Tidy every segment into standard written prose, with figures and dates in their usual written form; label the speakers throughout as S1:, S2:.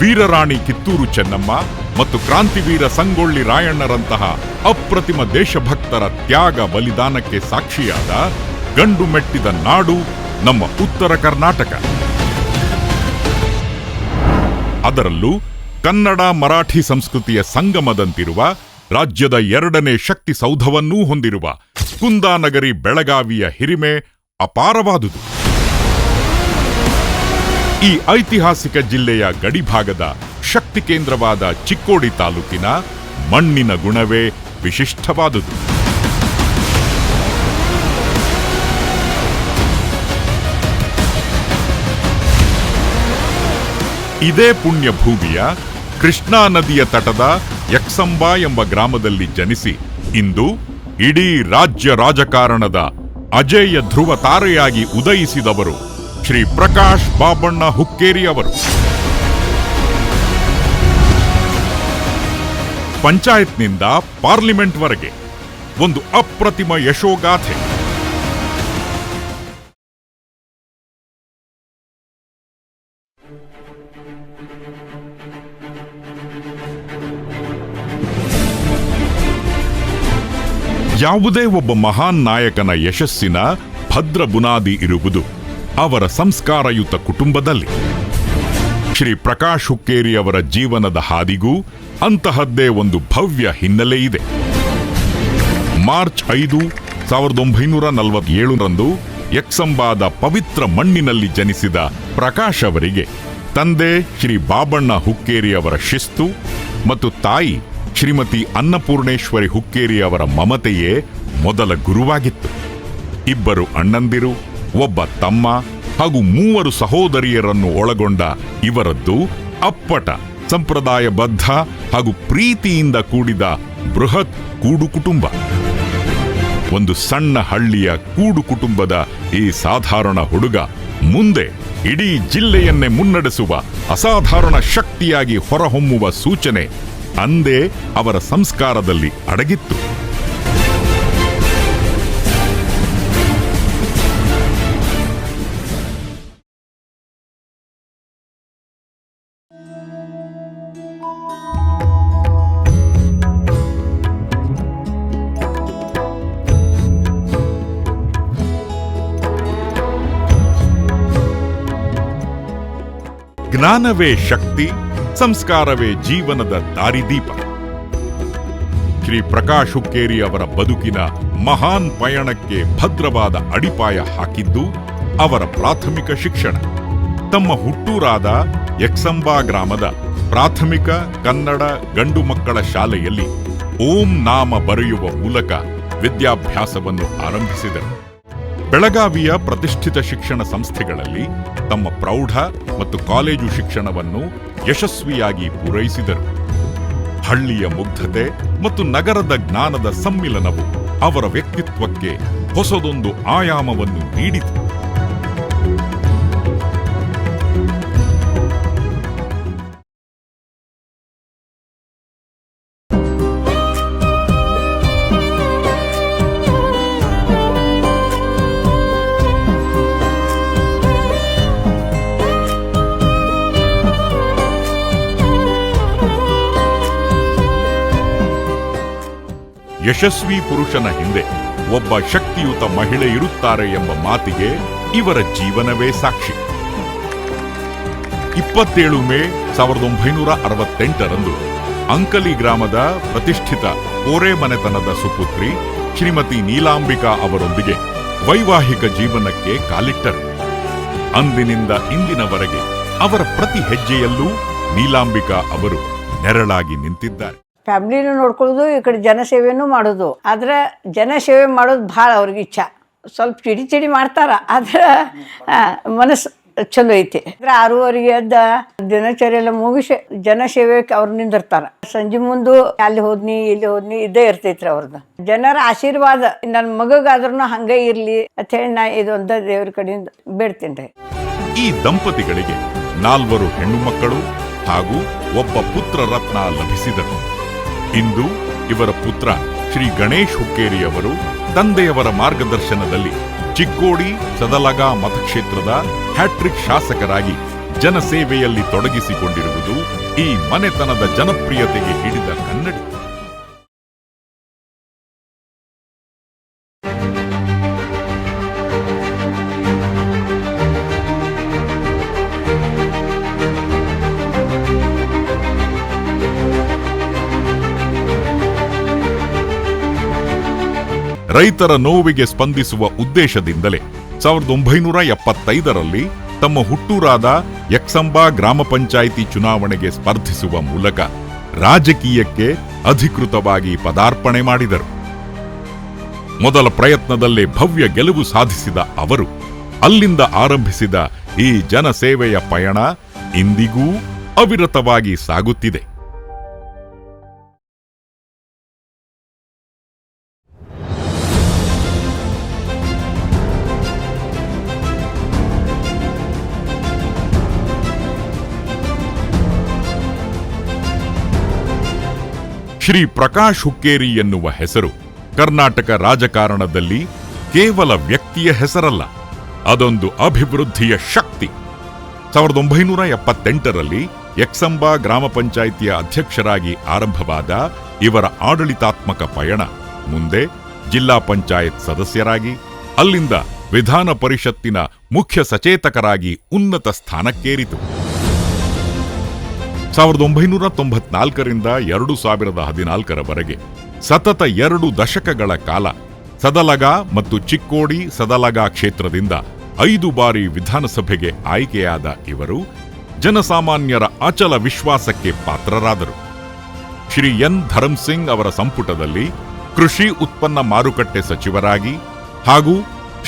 S1: ವೀರರಾಣಿ ಕಿತ್ತೂರು ಚೆನ್ನಮ್ಮ ಮತ್ತು ಕ್ರಾಂತಿವೀರ ಸಂಗೊಳ್ಳಿ ರಾಯಣ್ಣರಂತಹ ಅಪ್ರತಿಮ ದೇಶಭಕ್ತರ ತ್ಯಾಗ ಬಲಿದಾನಕ್ಕೆ ಸಾಕ್ಷಿಯಾದ ಗಂಡು ಮೆಟ್ಟಿದ ನಾಡು ನಮ್ಮ ಉತ್ತರ ಕರ್ನಾಟಕ. ಅದರಲ್ಲೂ ಕನ್ನಡ ಮರಾಠಿ ಸಂಸ್ಕೃತಿಯ ಸಂಗಮದಂತಿರುವ ರಾಜ್ಯದ 2ನೇ ಶಕ್ತಿ ಸೌಧವನ್ನೂ ಹೊಂದಿರುವ ಕುಂದಾನಗರಿ ಬೆಳಗಾವಿಯ ಹಿರಿಮೆ ಅಪಾರವಾದುದು. ಈ ಐತಿಹಾಸಿಕ ಜಿಲ್ಲೆಯ ಗಡಿಭಾಗದ ಶಕ್ತಿ ಕೇಂದ್ರವಾದ ಚಿಕ್ಕೋಡಿ ತಾಲೂಕಿನ ಮಣ್ಣಿನ ಗುಣವೇ ವಿಶಿಷ್ಟವಾದುದು. ಇದೇ ಪುಣ್ಯ ಭೂಮಿಯ ಕೃಷ್ಣಾ ನದಿಯ ತಟದ ಯಕ್ಸಂಬ ಎಂಬ ಗ್ರಾಮದಲ್ಲಿ ಜನಿಸಿ ಇಂದು ಇಡೀ ರಾಜ್ಯ ರಾಜಕಾರಣದ ಅಜೇಯ ಧ್ರುವ ತಾರೆಯಾಗಿ ಉದಯಿಸಿದವರು ಶ್ರೀ ಪ್ರಕಾಶ್ ಬಾಬಣ್ಣ ಹುಕ್ಕೇರಿ ಅವರು. ಪಂಚಾಯತ್ನಿಂದ ಪಾರ್ಲಿಮೆಂಟ್ವರೆಗೆ ಒಂದು ಅಪ್ರತಿಮ ಯಶೋಗಾಥೆ. ಯಾವುದೇ ಒಬ್ಬ ಮಹಾನ್ ನಾಯಕನ ಯಶಸ್ಸಿನ ಭದ್ರ ಬುನಾದಿ ಇರುವುದು ಅವರ ಸಂಸ್ಕಾರಯುತ ಕುಟುಂಬದಲ್ಲಿ. ಶ್ರೀ ಪ್ರಕಾಶ್ ಹುಕ್ಕೇರಿ ಅವರ ಜೀವನದ ಹಾದಿಗೂ ಅಂತಹದ್ದೇ ಒಂದು ಭವ್ಯ ಹಿನ್ನೆಲೆ ಇದೆ. ಮಾರ್ಚ್ 5, 1947ರಂದು ಯಕ್ಸಂಬಾದ ಪವಿತ್ರ ಮಣ್ಣಿನಲ್ಲಿ ಜನಿಸಿದ ಪ್ರಕಾಶ್ ಅವರಿಗೆ ತಂದೆ ಶ್ರೀ ಬಾಬಣ್ಣ ಹುಕ್ಕೇರಿ ಅವರ ಶಿಸ್ತು ಮತ್ತು ತಾಯಿ ಶ್ರೀಮತಿ ಅನ್ನಪೂರ್ಣೇಶ್ವರಿ ಹುಕ್ಕೇರಿ ಅವರ ಮಮತೆಯೇ ಮೊದಲ ಗುರುವಾಗಿತ್ತು. 2 ಅಣ್ಣಂದಿರು, ಒಬ್ಬ ತಮ್ಮ ಹಾಗೂ 3 ಸಹೋದರಿಯರನ್ನು ಒಳಗೊಂಡ ಇವರದ್ದು ಅಪ್ಪಟ ಸಂಪ್ರದಾಯಬದ್ಧ ಹಾಗೂ ಪ್ರೀತಿಯಿಂದ ಕೂಡಿದ ಬೃಹತ್ ಕೂಡು ಕುಟುಂಬ. ಒಂದು ಸಣ್ಣ ಹಳ್ಳಿಯ ಕೂಡು ಕುಟುಂಬದ ಈ ಸಾಧಾರಣ ಹುಡುಗ ಮುಂದೆ ಇಡೀ ಜಿಲ್ಲೆಯನ್ನೇ ಮುನ್ನಡೆಸುವ ಅಸಾಧಾರಣ ಶಕ್ತಿಯಾಗಿ ಹೊರಹೊಮ್ಮುವ ಸೂಚನೆ ಅಂದೇ ಅವರ ಸಂಸ್ಕಾರದಲ್ಲಿ ಅಡಗಿತ್ತು. ಜ್ಞಾನವೇ ಶಕ್ತಿ, ಸಂಸ್ಕಾರವೇ ಜೀವನದ ದಾರಿದೀಪ. ಶ್ರೀ ಪ್ರಕಾಶ್ ಹುಕ್ಕೇರಿ ಅವರ ಬದುಕಿನ ಮಹಾನ್ ಪಯಣಕ್ಕೆ ಭದ್ರವಾದ ಅಡಿಪಾಯ ಹಾಕಿದ್ದು ಅವರ ಪ್ರಾಥಮಿಕ ಶಿಕ್ಷಣ. ತಮ್ಮ ಹುಟ್ಟೂರಾದ ಯಕ್ಸಂಬಾ ಗ್ರಾಮದ ಪ್ರಾಥಮಿಕ ಕನ್ನಡ ಗಂಡು ಮಕ್ಕಳ ಶಾಲೆಯಲ್ಲಿ ಓಂ ನಾಮ ಬರೆಯುವ ಮೂಲಕ ವಿದ್ಯಾಭ್ಯಾಸವನ್ನು ಆರಂಭಿಸಿದರು. ಬೆಳಗಾವಿಯ ಪ್ರತಿಷ್ಠಿತ ಶಿಕ್ಷಣ ಸಂಸ್ಥೆಗಳಲ್ಲಿ ತಮ್ಮ ಪ್ರೌಢ ಮತ್ತು ಕಾಲೇಜು ಶಿಕ್ಷಣವನ್ನು ಯಶಸ್ವಿಯಾಗಿ ಪೂರೈಸಿದರು. ಹಳ್ಳಿಯ ಮುಗ್ಧತೆ ಮತ್ತು ನಗರದ ಜ್ಞಾನದ ಸಮ್ಮಿಲನವು ಅವರ ವ್ಯಕ್ತಿತ್ವಕ್ಕೆ ಹೊಸದೊಂದು ಆಯಾಮವನ್ನು ನೀಡಿತು. ಯಶಸ್ವಿ ಪುರುಷನ ಹಿಂದೆ ಒಬ್ಬ ಶಕ್ತಿಯುತ ಮಹಿಳೆ ಇರುತ್ತಾರೆ ಎಂಬ ಮಾತಿಗೆ ಇವರ ಜೀವನವೇ ಸಾಕ್ಷಿ. 27 ಮೇ 1968ರಂದು ಅಂಕಲಿ ಗ್ರಾಮದ ಪ್ರತಿಷ್ಠಿತ ಕೋರೆ ಮನೆತನದ ಸುಪುತ್ರಿ ಶ್ರೀಮತಿ ನೀಲಾಂಬಿಕಾ ಅವರೊಂದಿಗೆ ವೈವಾಹಿಕ ಜೀವನಕ್ಕೆ ಕಾಲಿಟ್ಟರು. ಅಂದಿನಿಂದ ಇಂದಿನವರೆಗೆ ಅವರ ಪ್ರತಿ ಹೆಜ್ಜೆಯಲ್ಲೂ ನೀಲಾಂಬಿಕಾ ಅವರು ನೆರಳಾಗಿ ನಿಂತಿದ್ದಾರೆ.
S2: ಫ್ಯಾಮಿಲಿನೂ ನೋಡ್ಕೊಳ್ಳೋದು, ಈ ಕಡೆ ಜನಸೇವೆನೂ ಮಾಡೋದು. ಆದ್ರೆ ಜನಸೇವೆ ಮಾಡೋದು ಭಾಳ ಅವ್ರಿಗೆ ಇಚ್ಛಾ. ಸ್ವಲ್ಪ ಚಿಡಿ ಮಾಡ್ತಾರ, ಆದ್ರೆ ಮನಸ್ಸು ಚಲೋ ಐತಿ. ಅಂದ್ರೆ 6:30ಗೆ ಎದ್ದ ದಿನಚರಿ ಎಲ್ಲ ಮುಗಿಸಿ ಜನಸೇವೆಗೆ ಅವ್ರು ನಿಂದಿರ್ತಾರ. ಸಂಜೆ ಮುಂದೆ ಅಲ್ಲಿ ಹೋದ್ನಿ ಇಲ್ಲಿ ಹೋದ್ನಿ ಇದೇ ಇರ್ತೈತ್ರಿ ಅವ್ರದ್ದು. ಜನರ ಆಶೀರ್ವಾದ ನನ್ನ ಮಗಗಾದ್ರೂ ಹಂಗೆ ಇರ್ಲಿ ಅಂತ ಹೇಳಿ ನಾ ಇದೊಂದ ದೇವ್ರ ಕಡೆಯಿಂದ ಬೇಡ್ತೀನಿ.
S1: ಈ ದಂಪತಿಗಳಿಗೆ 4 ಹೆಣ್ಣು ಮಕ್ಕಳು ಹಾಗೂ ಒಬ್ಬ ಪುತ್ರ ರತ್ನ ಲಭಿಸಿದರು. ಇಂದು ಇವರ ಪುತ್ರ ಶ್ರೀ ಗಣೇಶ್ ಹುಕ್ಕೇರಿ ಅವರು ತಂದೆಯವರ ಮಾರ್ಗದರ್ಶನದಲ್ಲಿ ಚಿಕ್ಕೋಡಿ ಸದಲಗಾ ಮತಕ್ಷೇತ್ರದ ಹ್ಯಾಟ್ರಿಕ್ ಶಾಸಕರಾಗಿ ಜನಸೇವೆಯಲ್ಲಿ ತೊಡಗಿಸಿಕೊಂಡಿರುವುದು ಈ ಮನೆತನದ ಜನಪ್ರಿಯತೆಗೆ ಹಿಡಿದ ಕನ್ನಡಿ. ರೈತರ ನೋವಿಗೆ ಸ್ಪಂದಿಸುವ ಉದ್ದೇಶದಿಂದಲೇ 1975ರಲ್ಲಿ ತಮ್ಮ ಹುಟ್ಟೂರಾದ ಯಕ್ಸಂಬಾ ಗ್ರಾಮ ಪಂಚಾಯಿತಿ ಚುನಾವಣೆಗೆ ಸ್ಪರ್ಧಿಸುವ ಮೂಲಕ ರಾಜಕೀಯಕ್ಕೆ ಅಧಿಕೃತವಾಗಿ ಪದಾರ್ಪಣೆ ಮಾಡಿದರು. ಮೊದಲ ಪ್ರಯತ್ನದಲ್ಲೇ ಭವ್ಯ ಗೆಲುವು ಸಾಧಿಸಿದ ಅವರು ಅಲ್ಲಿಂದ ಆರಂಭಿಸಿದ ಈ ಜನಸೇವೆಯ ಪಯಣ ಇಂದಿಗೂ ಅವಿರತವಾಗಿ ಸಾಗುತ್ತಿದೆ. ಶ್ರೀ ಪ್ರಕಾಶ್ ಹುಕ್ಕೇರಿ ಎನ್ನುವ ಹೆಸರು ಕರ್ನಾಟಕ ರಾಜಕಾರಣದಲ್ಲಿ ಕೇವಲ ವ್ಯಕ್ತಿಯ ಹೆಸರಲ್ಲ, ಅದೊಂದು ಅಭಿವೃದ್ಧಿಯ ಶಕ್ತಿ. 1978ರಲ್ಲಿ ಯಕ್ಸಂಬಾ ಗ್ರಾಮ ಪಂಚಾಯಿತಿಯ ಅಧ್ಯಕ್ಷರಾಗಿ ಆರಂಭವಾದ ಇವರ ಆಡಳಿತಾತ್ಮಕ ಪಯಣ ಮುಂದೆ ಜಿಲ್ಲಾ ಪಂಚಾಯತ್ ಸದಸ್ಯರಾಗಿ, ಅಲ್ಲಿಂದ ವಿಧಾನ ಪರಿಷತ್ತಿನ ಮುಖ್ಯ ಸಚೇತಕರಾಗಿ ಉನ್ನತ ಸ್ಥಾನಕ್ಕೇರಿತು. 1994ರಿಂದ 2014ರವರೆಗೆ ಸತತ 2 ದಶಕಗಳ ಕಾಲ ಸದಲಗ ಮತ್ತು ಚಿಕ್ಕೋಡಿ ಸದಲಗ ಕ್ಷೇತ್ರದಿಂದ 5 ಬಾರಿ ವಿಧಾನಸಭೆಗೆ ಆಯ್ಕೆಯಾದ ಇವರು ಜನಸಾಮಾನ್ಯರ ಅಚಲ ವಿಶ್ವಾಸಕ್ಕೆ ಪಾತ್ರರಾದರು. ಶ್ರೀ ಎನ್ ಧರಂಸಿಂಗ್ ಅವರ ಸಂಪುಟದಲ್ಲಿ ಕೃಷಿ ಉತ್ಪನ್ನ ಮಾರುಕಟ್ಟೆ ಸಚಿವರಾಗಿ ಹಾಗೂ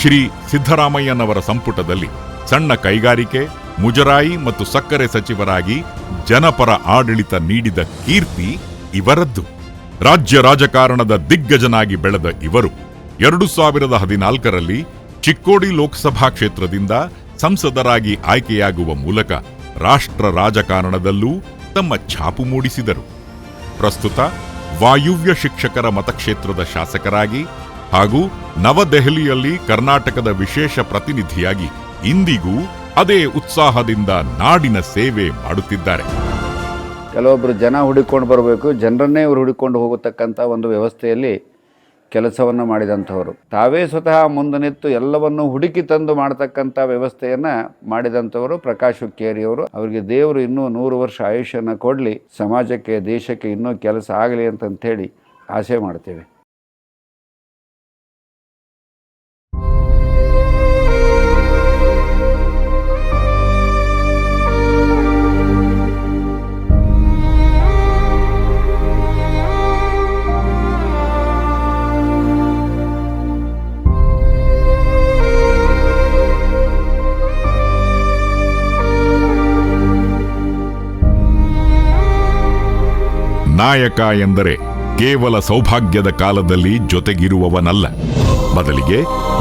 S1: ಶ್ರೀ ಸಿದ್ದರಾಮಯ್ಯನವರ ಸಂಪುಟದಲ್ಲಿ ಸಣ್ಣ ಕೈಗಾರಿಕೆ, ಮುಜರಾಯಿ ಮತ್ತು ಸಕ್ಕರೆ ಸಚಿವರಾಗಿ ಜನಪರ ಆಡಳಿತ ನೀಡಿದ ಕೀರ್ತಿ ಇವರದ್ದು. ರಾಜ್ಯ ರಾಜಕಾರಣದ ದಿಗ್ಗಜನಾಗಿ ಬೆಳೆದ ಇವರು 2014ರಲ್ಲಿ ಚಿಕ್ಕೋಡಿ ಲೋಕಸಭಾ ಕ್ಷೇತ್ರದಿಂದ ಸಂಸದರಾಗಿ ಆಯ್ಕೆಯಾಗುವ ಮೂಲಕ ರಾಷ್ಟ್ರ ರಾಜಕಾರಣದಲ್ಲೂ ತಮ್ಮ ಛಾಪು ಮೂಡಿಸಿದರು. ಪ್ರಸ್ತುತ ವಾಯುವ್ಯ ಶಿಕ್ಷಕರ ಮತಕ್ಷೇತ್ರದ ಶಾಸಕರಾಗಿ ಹಾಗೂ ನವದೆಹಲಿಯಲ್ಲಿ ಕರ್ನಾಟಕದ ವಿಶೇಷ ಪ್ರತಿನಿಧಿಯಾಗಿ ಇಂದಿಗೂ ಅದೇ ಉತ್ಸಾಹದಿಂದ ನಾಡಿನ ಸೇವೆ ಮಾಡುತ್ತಿದ್ದಾರೆ.
S3: ಕೆಲವೊಬ್ಬರು ಜನ ಹುಡುಕೊಂಡು ಬರಬೇಕು, ಜನರನ್ನೇ ಇವರು ಹುಡುಕೊಂಡು ಹೋಗತಕ್ಕಂಥ ಒಂದು ವ್ಯವಸ್ಥೆಯಲ್ಲಿ ಕೆಲಸವನ್ನು ಮಾಡಿದಂಥವರು. ತಾವೇ ಸ್ವತಃ ಮುಂದೆ ನಿಂತು ಎಲ್ಲವನ್ನೂ ಹುಡುಕಿ ತಂದು ಮಾಡತಕ್ಕಂಥ ವ್ಯವಸ್ಥೆಯನ್ನು ಮಾಡಿದಂಥವರು ಪ್ರಕಾಶ್ ಹುಕ್ಕೇರಿಯವರು. ಅವರಿಗೆ ದೇವರು ಇನ್ನೂ 100 ವರ್ಷ ಆಯುಷ್ಯನ ಕೊಡಲಿ, ಸಮಾಜಕ್ಕೆ ದೇಶಕ್ಕೆ ಇನ್ನೂ ಕೆಲಸ ಆಗಲಿ ಅಂತಂಥೇಳಿ ಆಸೆ ಮಾಡ್ತೇವೆ.
S1: ನಾಯಕ ಎಂದರೆ ಕೇವಲ ಸೌಭಾಗ್ಯದ ಕಾಲದಲ್ಲಿ ಜೊತೆಗಿರುವವನಲ್ಲ, ಬದಲಿಗೆ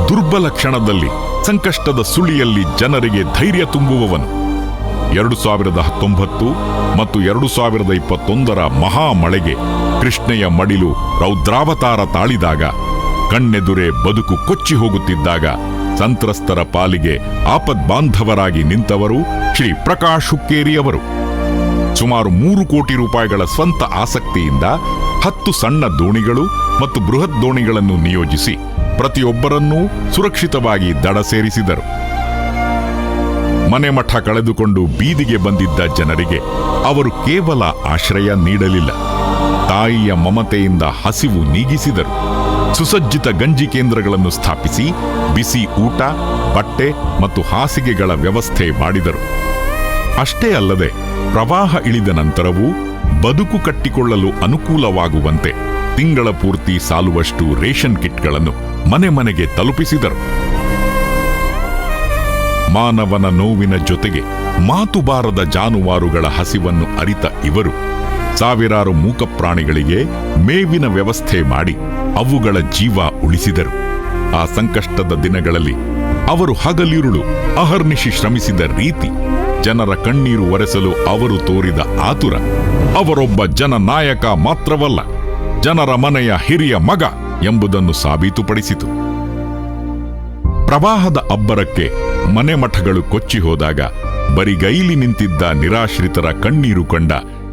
S1: ದುರ್ಬಲ ಕ್ಷಣದಲ್ಲಿ, ಸಂಕಷ್ಟದ ಸುಳಿಯಲ್ಲಿ ಜನರಿಗೆ ಧೈರ್ಯ ತುಂಬುವವನು. 2019 ಮತ್ತು 2021ರ ಮಹಾಮಳೆಗೆ ಕೃಷ್ಣೆಯ ಮಡಿಲು ರೌದ್ರಾವತಾರ ತಾಳಿದಾಗ, ಕಣ್ಣೆದುರೇ ಬದುಕು ಕೊಚ್ಚಿ ಹೋಗುತ್ತಿದ್ದಾಗ ಸಂತ್ರಸ್ತರ ಪಾಲಿಗೆ ಆಪದ್ಬಾಂಧವರಾಗಿ ನಿಂತವರು ಶ್ರೀ ಪ್ರಕಾಶ್ ಹುಕ್ಕೇರಿಯವರು. ಸುಮಾರು 3 ಕೋಟಿ ರೂಪಾಯಿಗಳ ಸ್ವಂತ ಆಸಕ್ತಿಯಿಂದ 10 ಸಣ್ಣ ದೋಣಿಗಳು ಮತ್ತು ಬೃಹತ್ ದೋಣಿಗಳನ್ನು ನಿಯೋಜಿಸಿ ಪ್ರತಿಯೊಬ್ಬರನ್ನೂ ಸುರಕ್ಷಿತವಾಗಿ ದಡ ಸೇರಿಸಿದರು. ಮನೆ ಮಠ ಕಳೆದುಕೊಂಡು ಬೀದಿಗೆ ಬಂದಿದ್ದ ಜನರಿಗೆ ಅವರು ಕೇವಲ ಆಶ್ರಯ ನೀಡಲಿಲ್ಲ, ತಾಯಿಯ ಮಮತೆಯಿಂದ ಹಸಿವು ನೀಗಿಸಿದರು. ಸುಸಜ್ಜಿತ ಗಂಜಿ ಕೇಂದ್ರಗಳನ್ನು ಸ್ಥಾಪಿಸಿ ಬಿಸಿ ಊಟ, ಬಟ್ಟೆ ಮತ್ತು ಹಾಸಿಗೆಗಳ ವ್ಯವಸ್ಥೆ ಮಾಡಿದರು. ಅಷ್ಟೇ ಅಲ್ಲದೆ ಪ್ರವಾಹ ಇಳಿದ ನಂತರವೂ ಬದುಕು ಕಟ್ಟಿಕೊಳ್ಳಲು ಅನುಕೂಲವಾಗುವಂತೆ ತಿಂಗಳ ಪೂರ್ತಿ ಸಾಲುವಷ್ಟು ರೇಷನ್ ಕಿಟ್ಗಳನ್ನು ಮನೆ ಮನೆಗೆ ತಲುಪಿಸಿದರು. ಮಾನವನ ನೋವಿನ ಜೊತೆಗೆ ಮಾತು ಬಾರದ ಜಾನುವಾರುಗಳ ಹಸಿವನ್ನು ಅರಿತ ಇವರು ಸಾವಿರಾರು ಮೂಕ ಪ್ರಾಣಿಗಳಿಗೆ ಮೇವಿನ ವ್ಯವಸ್ಥೆ ಮಾಡಿ ಅವುಗಳ ಜೀವ ಉಳಿಸಿದರು. ಆ ಸಂಕಷ್ಟದ ದಿನಗಳಲ್ಲಿ ಅವರು ಹಗಲಿರುಳು ಅಹರ್ನಿಶಿ ಶ್ರಮಿಸಿದ ರೀತಿ, ಜನರ ಕಣ್ಣೀರು ಒರೆಸಲು ಅವರು ತೋರಿದ ಆತುರ ಅವರೊಬ್ಬ ಜನನಾಯಕ ಮಾತ್ರವಲ್ಲ, ಜನರ ಮನೆಯ ಹಿರಿಯ ಮಗ ಎಂಬುದನ್ನು ಸಾಬೀತುಪಡಿಸಿತು. ಪ್ರವಾಹದ ಅಬ್ಬರಕ್ಕೆ ಮನೆ ಮಠಗಳು ಕೊಚ್ಚಿ ಹೋದಾಗ ಬರಿಗೈಲಿ ನಿಂತಿದ್ದ ನಿರಾಶ್ರಿತರ ಕಣ್ಣೀರು ಕಂಡ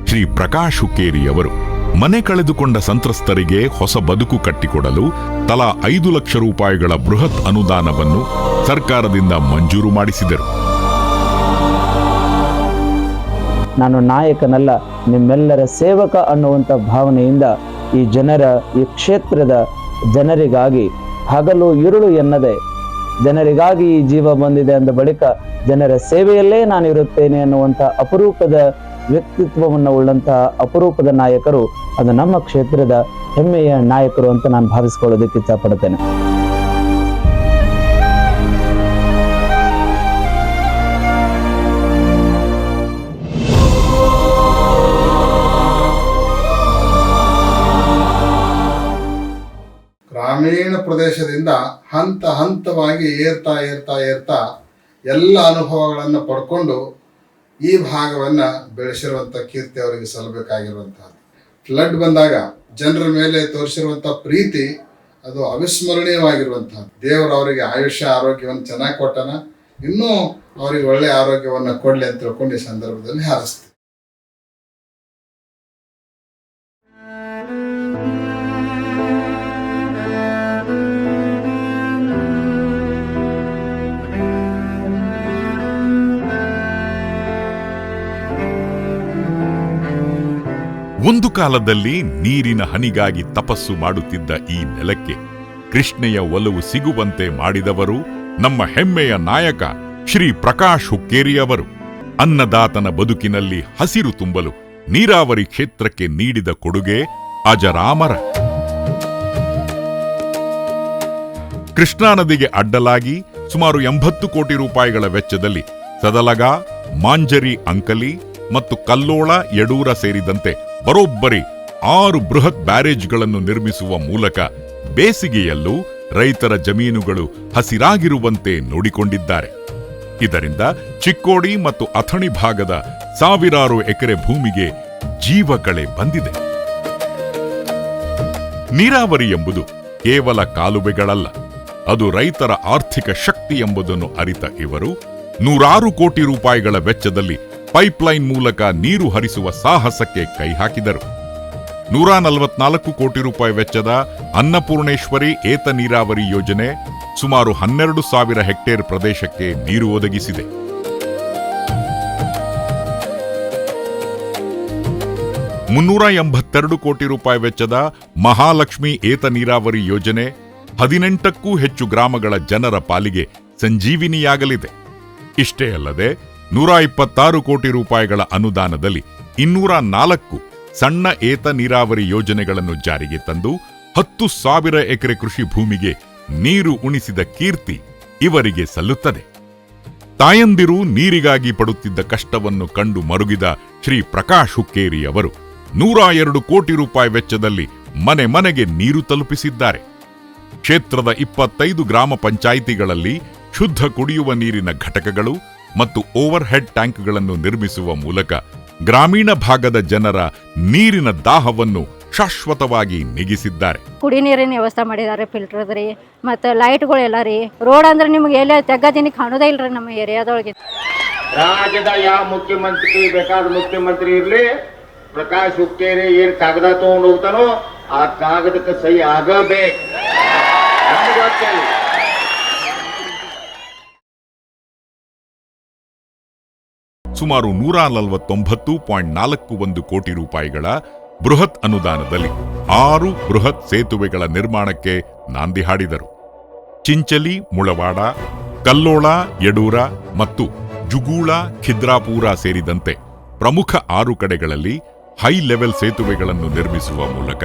S1: ಶ್ರೀ ಪ್ರಕಾಶ್ ಹುಕ್ಕೇರಿಯವರು ಮನೆ ಕಳೆದುಕೊಂಡ ಸಂತ್ರಸ್ತರಿಗೆ ಹೊಸ ಬದುಕು ಕಟ್ಟಿಕೊಡಲು ತಲಾ 5 ಲಕ್ಷ ರೂಪಾಯಿಗಳ ಬೃಹತ್ ಅನುದಾನವನ್ನು ಸರ್ಕಾರದಿಂದ ಮಂಜೂರು ಮಾಡಿಸಿದರು.
S4: ನಾನು ನಾಯಕನಲ್ಲ, ನಿಮ್ಮೆಲ್ಲರ ಸೇವಕ ಅನ್ನುವಂಥ ಭಾವನೆಯಿಂದ ಈ ಕ್ಷೇತ್ರದ ಜನರಿಗಾಗಿ ಹಗಲು ಇರುಳು ಎನ್ನದೆ ಜನರಿಗಾಗಿ ಈ ಜೀವ ಬಂದಿದೆ ಅಂದ ಬಳಿಕ ಜನರ ಸೇವೆಯಲ್ಲೇ ನಾನಿರುತ್ತೇನೆ ಅನ್ನುವಂಥ ಅಪರೂಪದ ವ್ಯಕ್ತಿತ್ವವನ್ನು ಉಳ್ಳಂತಹ ಅಪರೂಪದ ನಾಯಕರು ಅದು ನಮ್ಮ ಕ್ಷೇತ್ರದ ಹೆಮ್ಮೆಯ ನಾಯಕರು ಅಂತ ನಾನು ಭಾವಿಸ್ಕೊಳ್ಳೋದಕ್ಕೆ ಇಚ್ಛಪಡ್ತೇನೆ.
S5: ಗ್ರಾಮೀಣ ಪ್ರದೇಶದಿಂದ ಹಂತ ಹಂತವಾಗಿ ಏರ್ತಾ ಎಲ್ಲ ಅನುಭವಗಳನ್ನು ಪಡ್ಕೊಂಡು ಈ ಭಾಗವನ್ನು ಬೆಳೆಸಿರುವಂಥ ಕೀರ್ತಿ ಅವರಿಗೆ ಸಲ್ಲಬೇಕಾಗಿರುವಂಥದ್ದು. ಫ್ಲಡ್ ಬಂದಾಗ ಜನರ ಮೇಲೆ ತೋರಿಸಿರುವಂಥ ಪ್ರೀತಿ ಅದು ಅವಿಸ್ಮರಣೀಯವಾಗಿರುವಂಥದ್ದು. ದೇವರು ಅವರಿಗೆ ಆಯುಷ್ಯ ಆರೋಗ್ಯವನ್ನು ಚೆನ್ನಾಗಿ ಕೊಟ್ಟನ, ಇನ್ನೂ ಅವರಿಗೆ ಒಳ್ಳೆಯ ಆರೋಗ್ಯವನ್ನು ಕೊಡಲಿ ಅಂತ ತಿಳ್ಕೊಂಡು ಈ ಸಂದರ್ಭದಲ್ಲಿ ಹಾರೈಸ್ತೀವಿ.
S1: ಒಂದು ಕಾಲದಲ್ಲಿ ನೀರಿನ ಹನಿಗಾಗಿ ತಪಸ್ಸು ಮಾಡುತ್ತಿದ್ದ ಈ ನೆಲಕ್ಕೆ ಕೃಷ್ಣೆಯ ಒಲವು ಸಿಗುವಂತೆ ಮಾಡಿದವರು ನಮ್ಮ ಹೆಮ್ಮೆಯ ನಾಯಕ ಶ್ರೀ ಪ್ರಕಾಶ್ ಹುಕ್ಕೇರಿಯವರು. ಅನ್ನದಾತನ ಬದುಕಿನಲ್ಲಿ ಹಸಿರು ತುಂಬಲು ನೀರಾವರಿ ಕ್ಷೇತ್ರಕ್ಕೆ ನೀಡಿದ ಕೊಡುಗೆ ಅಜರಾಮರ. ಕೃಷ್ಣಾ ನದಿಗೆ ಅಡ್ಡಲಾಗಿ ಸುಮಾರು 80 ಕೋಟಿ ರೂಪಾಯಿಗಳ ವೆಚ್ಚದಲ್ಲಿ ಸದಲಗ, ಮಾಂಜರಿ ಅಂಕಲಿ ಮತ್ತು ಕಲ್ಲೋಳ ಯಡೂರ ಸೇರಿದಂತೆ ಬರೋಬ್ಬರಿ 6 ಬೃಹತ್ ಬ್ಯಾರೇಜ್ಗಳನ್ನು ನಿರ್ಮಿಸುವ ಮೂಲಕ ಬೇಸಿಗೆಯಲ್ಲೂ ರೈತರ ಜಮೀನುಗಳು ಹಸಿರಾಗಿರುವಂತೆ ನೋಡಿಕೊಂಡಿದ್ದಾರೆ. ಇದರಿಂದ ಚಿಕ್ಕೋಡಿ ಮತ್ತು ಅಥಣಿ ಭಾಗದ ಸಾವಿರಾರು ಎಕರೆ ಭೂಮಿಗೆ ಜೀವಕಳೆ ಬಂದಿದೆ. ನೀರಾವರಿ ಎಂಬುದು ಕೇವಲ ಕಾಲುವೆಗಳಲ್ಲ, ಅದು ರೈತರ ಆರ್ಥಿಕ ಶಕ್ತಿ ಎಂಬುದನ್ನು ಅರಿತ ಇವರು 106 ಕೋಟಿ ರೂಪಾಯಿಗಳ ವೆಚ್ಚದಲ್ಲಿ ಪೈಪ್ಲೈನ್ ಮೂಲಕ ನೀರು ಹರಿಸುವ ಸಾಹಸಕ್ಕೆ ಕೈ ಹಾಕಿದರು. 144 ಕೋಟಿ ರೂಪಾಯಿ ವೆಚ್ಚದ ಅನ್ನಪೂರ್ಣೇಶ್ವರಿ ಏತ ನೀರಾವರಿ ಯೋಜನೆ ಸುಮಾರು 12,000 ಹೆಕ್ಟೇರ್ ಪ್ರದೇಶಕ್ಕೆ ನೀರು ಒದಗಿಸಿದೆ. $382 ಕೋಟಿ ರೂಪಾಯಿ ವೆಚ್ಚದ ಮಹಾಲಕ್ಷ್ಮಿ ಏತ ನೀರಾವರಿ ಯೋಜನೆ 18ಕ್ಕೂ ಹೆಚ್ಚು ಗ್ರಾಮಗಳ ಜನರ ಪಾಲಿಗೆ ಸಂಜೀವಿನಿಯಾಗಲಿದೆ. ಇಷ್ಟೇ ಅಲ್ಲದೆ 126 ಕೋಟಿ ರೂಪಾಯಿಗಳ ಅನುದಾನದಲ್ಲಿ 204 ಸಣ್ಣ ಏತ ನೀರಾವರಿ ಯೋಜನೆಗಳನ್ನು ಜಾರಿಗೆ ತಂದು 10,000 ಎಕರೆ ಕೃಷಿ ಭೂಮಿಗೆ ನೀರು ಉಣಿಸಿದ ಕೀರ್ತಿ ಇವರಿಗೆ ಸಲ್ಲುತ್ತದೆ. ತಾಯಂದಿರು ನೀರಿಗಾಗಿ ಪಡುತ್ತಿದ್ದ ಕಷ್ಟವನ್ನು ಕಂಡು ಮರುಗಿದ ಶ್ರೀ ಪ್ರಕಾಶ್ ಹುಕ್ಕೇರಿಯವರು 102 ಕೋಟಿ ರೂಪಾಯಿ ವೆಚ್ಚದಲ್ಲಿ ಮನೆ ಮನೆಗೆ ನೀರು ತಲುಪಿಸಿದ್ದಾರೆ. ಕ್ಷೇತ್ರದ 25 ಗ್ರಾಮ ಪಂಚಾಯಿತಿಗಳಲ್ಲಿ ಶುದ್ಧ ಕುಡಿಯುವ ನೀರಿನ ಘಟಕಗಳು ಮತ್ತು ಓವರ್ ಹೆಡ್ ಟ್ಯಾಂಕ್ಗಳನ್ನು ನಿರ್ಮಿಸುವ ಮೂಲಕ ಗ್ರಾಮೀಣ ಭಾಗದ ಜನರ ನೀರಿನ ದಾಹವನ್ನು ಶಾಶ್ವತವಾಗಿ ನೀಗಿಸಿದ್ದಾರೆ.
S6: ಕುಡಿ ನೀರಿನ ವ್ಯವಸ್ಥೆ ಮಾಡಿದ್ದಾರೆ, ಫಿಲ್ಟರ್ ರೀ, ಮತ್ತು ಲೈಟ್ಗಳೆಲ್ಲ ರೀ. ರೋಡ್ ಅಂದ್ರೆ ನಿಮ್ಗೆ ಎಲ್ಲ ತೆಗ್ಗದಿನಿ ಕಾಣೋದೇ ಇಲ್ರಿ ನಮ್ಮ ಏರಿಯಾದೊಳಗೆ.
S7: ರಾಜ್ಯದ ಯಾವ ಮುಖ್ಯಮಂತ್ರಿ ಬೇಕಾದ ಮುಖ್ಯಮಂತ್ರಿ ಇರ್ಲಿ, ಪ್ರಕಾಶ್ ಹುಕ್ಕೇರಿ ಏನ್ ಕಾಗದ ತಗೊಂಡು ಹೋಗ್ತಾನೋ ಆ ಕಾಗದಕ್ಕೆ ಸಹಿ ಆಗಬೇಕು.
S1: ಸುಮಾರು 149.41 ಕೋಟಿ ರೂಪಾಯಿಗಳ ಬೃಹತ್ ಅನುದಾನದಲ್ಲಿ 6 ಬೃಹತ್ ಸೇತುವೆಗಳ ನಿರ್ಮಾಣಕ್ಕೆ ನಾಂದಿ ಹಾಡಿದರು. ಚಿಂಚಲಿ, ಮುಳವಾಡ, ಕಲ್ಲೋಳ, ಯಡೂರ ಮತ್ತು ಜುಗೂಳ, ಖಿದ್ರಾಪೂರ ಸೇರಿದಂತೆ ಪ್ರಮುಖ 6 ಕಡೆಗಳಲ್ಲಿ ಹೈ ಲೆವೆಲ್ ಸೇತುವೆಗಳನ್ನು ನಿರ್ಮಿಸುವ ಮೂಲಕ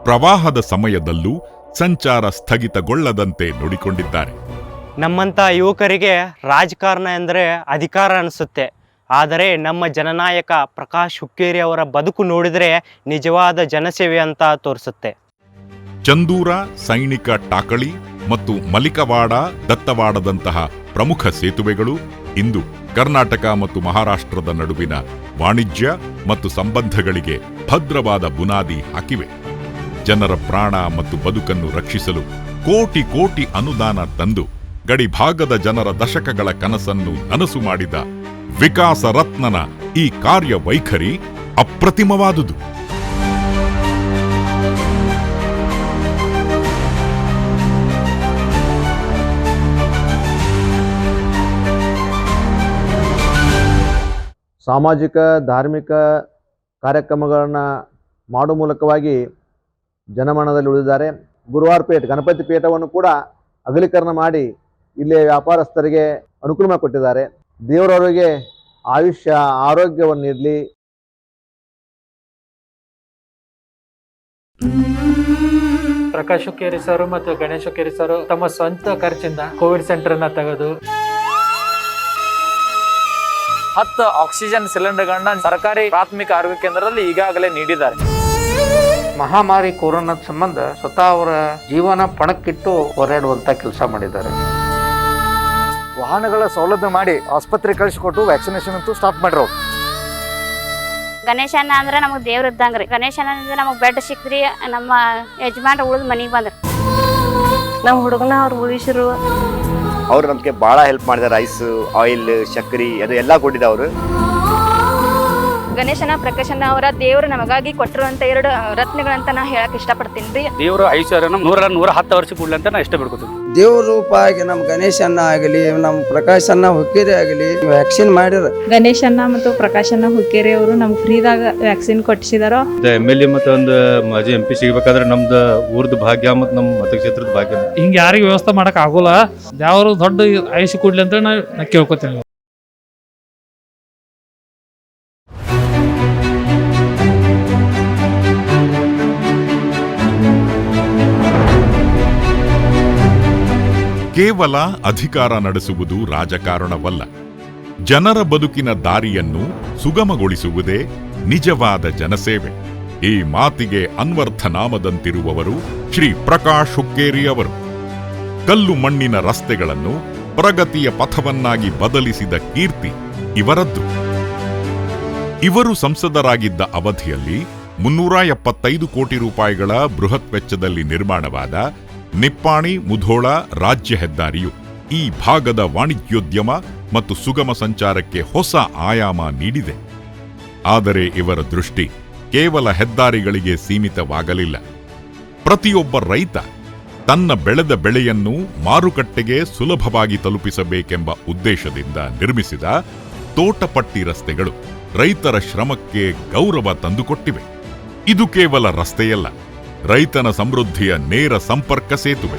S1: ಪ್ರವಾಹದ ಸಮಯದಲ್ಲೂ ಸಂಚಾರ ಸ್ಥಗಿತಗೊಳ್ಳದಂತೆ ನೋಡಿಕೊಂಡಿದ್ದಾರೆ.
S8: ನಮ್ಮಂಥ ಯುವಕರಿಗೆ ರಾಜಕಾರಣ ಎಂದರೆ ಅಧಿಕಾರ ಅನಿಸುತ್ತೆ. ಆದರೆ ನಮ್ಮ ಜನನಾಯಕ ಪ್ರಕಾಶ್ ಹುಕ್ಕೇರಿ ಅವರ ಬದುಕು ನೋಡಿದರೆ ನಿಜವಾದ ಜನಸೇವೆ ಅಂತ ತೋರಿಸುತ್ತೆ.
S1: ಚಂದೂರ, ಸೈನಿಕ ಟಾಕಳಿ ಮತ್ತು ಮಲಿಕವಾಡ, ದತ್ತವಾಡದಂತಹ ಪ್ರಮುಖ ಸೇತುವೆಗಳು ಇಂದು ಕರ್ನಾಟಕ ಮತ್ತು ಮಹಾರಾಷ್ಟ್ರದ ನಡುವಿನ ವಾಣಿಜ್ಯ ಮತ್ತು ಸಂಬಂಧಗಳಿಗೆ ಭದ್ರವಾದ ಬುನಾದಿ ಹಾಕಿವೆ. ಜನರ ಪ್ರಾಣ ಮತ್ತು ಬದುಕನ್ನು ರಕ್ಷಿಸಲು ಕೋಟಿ ಕೋಟಿ ಅನುದಾನ ತಂದು ಗಡಿಭಾಗದ ಜನರ ದಶಕಗಳ ಕನಸನ್ನು ನನಸು ಮಾಡಿದ ವಿಕಾಸ ರತ್ನನ ಈ ಕಾರ್ಯವೈಖರಿ ಅಪ್ರತಿಮವಾದುದು.
S4: ಸಾಮಾಜಿಕ ಧಾರ್ಮಿಕ ಕಾರ್ಯಕ್ರಮಗಳನ್ನು ಮಾಡುವ ಮೂಲಕವಾಗಿ ಜನಮನದಲ್ಲಿ ಉಳಿದಿದ್ದಾರೆ. ಗುರುವಾರ ಪೇಟ್ ಗಣಪತಿ ಪೀಠವನ್ನು ಕೂಡ ಅಗಲೀಕರಣ ಮಾಡಿ ಇಲ್ಲಿಯ ವ್ಯಾಪಾರಸ್ಥರಿಗೆ ಅನುಕೂಲ ಮಾಡಿಕೊಟ್ಟಿದ್ದಾರೆ. ದೇವರವರಿಗೆ ಆಯುಷ್ಯ ಆರೋಗ್ಯವನ್ನು ನೀಡಲಿ.
S9: ಪ್ರಕಾಶ್ ಹುಕ್ಕೇರಿ ಸರ್ ಮತ್ತು ಗಣೇಶ್ ಹುಕ್ಕೇರಿ ಸರ್ ತಮ್ಮ ಸ್ವಂತ ಖರ್ಚಿಂದ ಕೋವಿಡ್ ಸೆಂಟರ್ ಅನ್ನ ತೆಗೆದು
S10: 10 ಆಕ್ಸಿಜನ್ ಸಿಲಿಂಡರ್ಗಳನ್ನ ಸರ್ಕಾರಿ ಪ್ರಾಥಮಿಕ ಆರೋಗ್ಯ ಕೇಂದ್ರದಲ್ಲಿ ಈಗಾಗಲೇ ನೀಡಿದ್ದಾರೆ.
S11: ಮಹಾಮಾರಿ ಕೊರೋನಾದ ಸಂಬಂಧ ಸ್ವತಃ ಅವರ ಜೀವನ ಪಣಕ್ಕಿಟ್ಟು ಹೋರಾಡುವಂತ ಕೆಲಸ ಮಾಡಿದ್ದಾರೆ.
S10: ವಾಹನಗಳ ಸೌಲಭ್ಯ ಮಾಡಿ ಆಸ್ಪತ್ರೆ ಕಳಿಸಿಕೊಟ್ಟು ವ್ಯಾಕ್ಸಿನೇಷನ್ ಅಂತೂ ಸ್ಟಾರ್ಟ್ ಮಾಡಿರೋ.
S12: ಗಣೇಶನ ಅಂದ್ರೆ ನಮಗೆ ದೇವ್ರ ಇದ್ದಂಗ್ರಿ. ಗಣೇಶನ ನಮಗೆ ಬೆಡ್ ಸಿಕ್ತ್ರಿ, ನಮ್ಮ ಯಜಮಾನ್ರ ಉಳಿದ್ ಮನೆಗೆ ಬಂದ್ರಿ. ನಮ್ಮ ಹುಡುಗನ ಅವ್ರು ಉಳಿಸಿರು.
S13: ಅವ್ರು ನಮಗೆ ಭಾಳ ಹೆಲ್ಪ್ ಮಾಡಿದ್ದಾರೆ. ರೈಸ್, ಆಯಿಲ್, ಸಕ್ಕರೆ ಅದು ಎಲ್ಲ ಕೊಟ್ಟಿದ್ದ ಅವರು.
S12: ಗಣೇಶನ ಪ್ರಕಾಶನ ಅವರ ದೇವರು ನಮಗಾಗಿ ಕೊಟ್ಟಿರುವಂತ 2 ರತ್ನಗಳಂತ ನಾ ಹೇಳಕ್ ಇಷ್ಟಪಡ್ತೀನಿ ರೀ.
S10: ದೇವರು ಐಶ್ವರ್ಯ 110 ವರ್ಷ ಕೊಡ್ಲಿ ಅಂತ ನಾ ಇಷ್ಟ ಪಡ್ಕೊತೀನಿ.
S11: ದೇವ್ರ ರೂಪ ಆಗಿ ನಮ್ಮ ಗಣೇಶನ್ನ ಆಗಲಿ, ನಮ್ಮ ಪ್ರಕಾಶನ್ನ ಹುಕ್ಕೇರಿ ಆಗಲಿ ವ್ಯಾಕ್ಸಿನ್ ಮಾಡಿರ.
S12: ಗಣೇಶನ್ನ ಮತ್ತು ಪ್ರಕಾಶನ ಹುಕ್ಕೇರಿ ಅವರು ನಮ್ಗೆ ಫ್ರೀದಾಗ ವ್ಯಾಕ್ಸಿನ್ ಕೊಟ್ಟಿಸಿದಾರೋ.
S14: MLA ಮತ್ತು ಒಂದು ಮಾಜಿ MP ಸಿಗಬೇಕಾದ್ರೆ ನಮ್ದು ಊರ್ದು ಭಾಗ್ಯ ಮತ್ತು ನಮ್ಮ ಮತಕ್ಷೇತ್ರದ ಭಾಗ್ಯ.
S9: ಹಿಂಗೆ ಯಾರಿಗೆ ವ್ಯವಸ್ಥೆ ಮಾಡಕ್ ಆಗೋಲ್ಲ. ಯಾವ್ರು ದೊಡ್ಡ ಆಯುಷ್ಯ ಕೊಡ್ಲಿ ಅಂತ ನಾ ಕೇಳ್ಕೊತೀನಿ.
S1: ಕೇವಲ ಅಧಿಕಾರ ನಡೆಸುವುದು ರಾಜಕಾರಣವಲ್ಲ. ಜನರ ಬದುಕಿನ ದಾರಿಯನ್ನು ಸುಗಮಗೊಳಿಸುವುದೇ ನಿಜವಾದ ಜನಸೇವೆ. ಈ ಮಾತಿಗೆ ಅನ್ವರ್ಥನಾಮದಂತಿರುವವರು ಶ್ರೀ ಪ್ರಕಾಶ್ ಹುಕ್ಕೇರಿ ಅವರು. ಕಲ್ಲು ಮಣ್ಣಿನ ರಸ್ತೆಗಳನ್ನು ಪ್ರಗತಿಯ ಪಥವನ್ನಾಗಿ ಬದಲಿಸಿದ ಕೀರ್ತಿ ಇವರದ್ದು. ಇವರು ಸಂಸದರಾಗಿದ್ದ ಅವಧಿಯಲ್ಲಿ 375 ಕೋಟಿ ರೂಪಾಯಿಗಳ ಬೃಹತ್ ವೆಚ್ಚದಲ್ಲಿ ನಿರ್ಮಾಣವಾದ ನಿಪ್ಪಾಣಿ ಮುಧೋಳ ರಾಜ್ಯ ಹೆದ್ದಾರಿಯು ಈ ಭಾಗದ ವಾಣಿಜ್ಯೋದ್ಯಮ ಮತ್ತು ಸುಗಮ ಸಂಚಾರಕ್ಕೆ ಹೊಸ ಆಯಾಮ ನೀಡಿದೆ. ಆದರೆ ಇವರ ದೃಷ್ಟಿ ಕೇವಲ ಹೆದ್ದಾರಿಗಳಿಗೆ ಸೀಮಿತವಾಗಲಿಲ್ಲ. ಪ್ರತಿಯೊಬ್ಬ ರೈತ ತನ್ನ ಬೆಳೆದ ಬೆಳೆಯನ್ನು ಮಾರುಕಟ್ಟೆಗೆ ಸುಲಭವಾಗಿ ತಲುಪಿಸಬೇಕೆಂಬ ಉದ್ದೇಶದಿಂದ ನಿರ್ಮಿಸಿದ ತೋಟಪಟ್ಟಿ ರಸ್ತೆಗಳು ರೈತರ ಶ್ರಮಕ್ಕೆ ಗೌರವ ತಂದುಕೊಟ್ಟಿವೆ. ಇದು ಕೇವಲ ರಸ್ತೆಯಲ್ಲ, ರೈತನ ಸಮೃದ್ಧಿಯ ನೇರ ಸಂಪರ್ಕ ಸೇತುವೆ.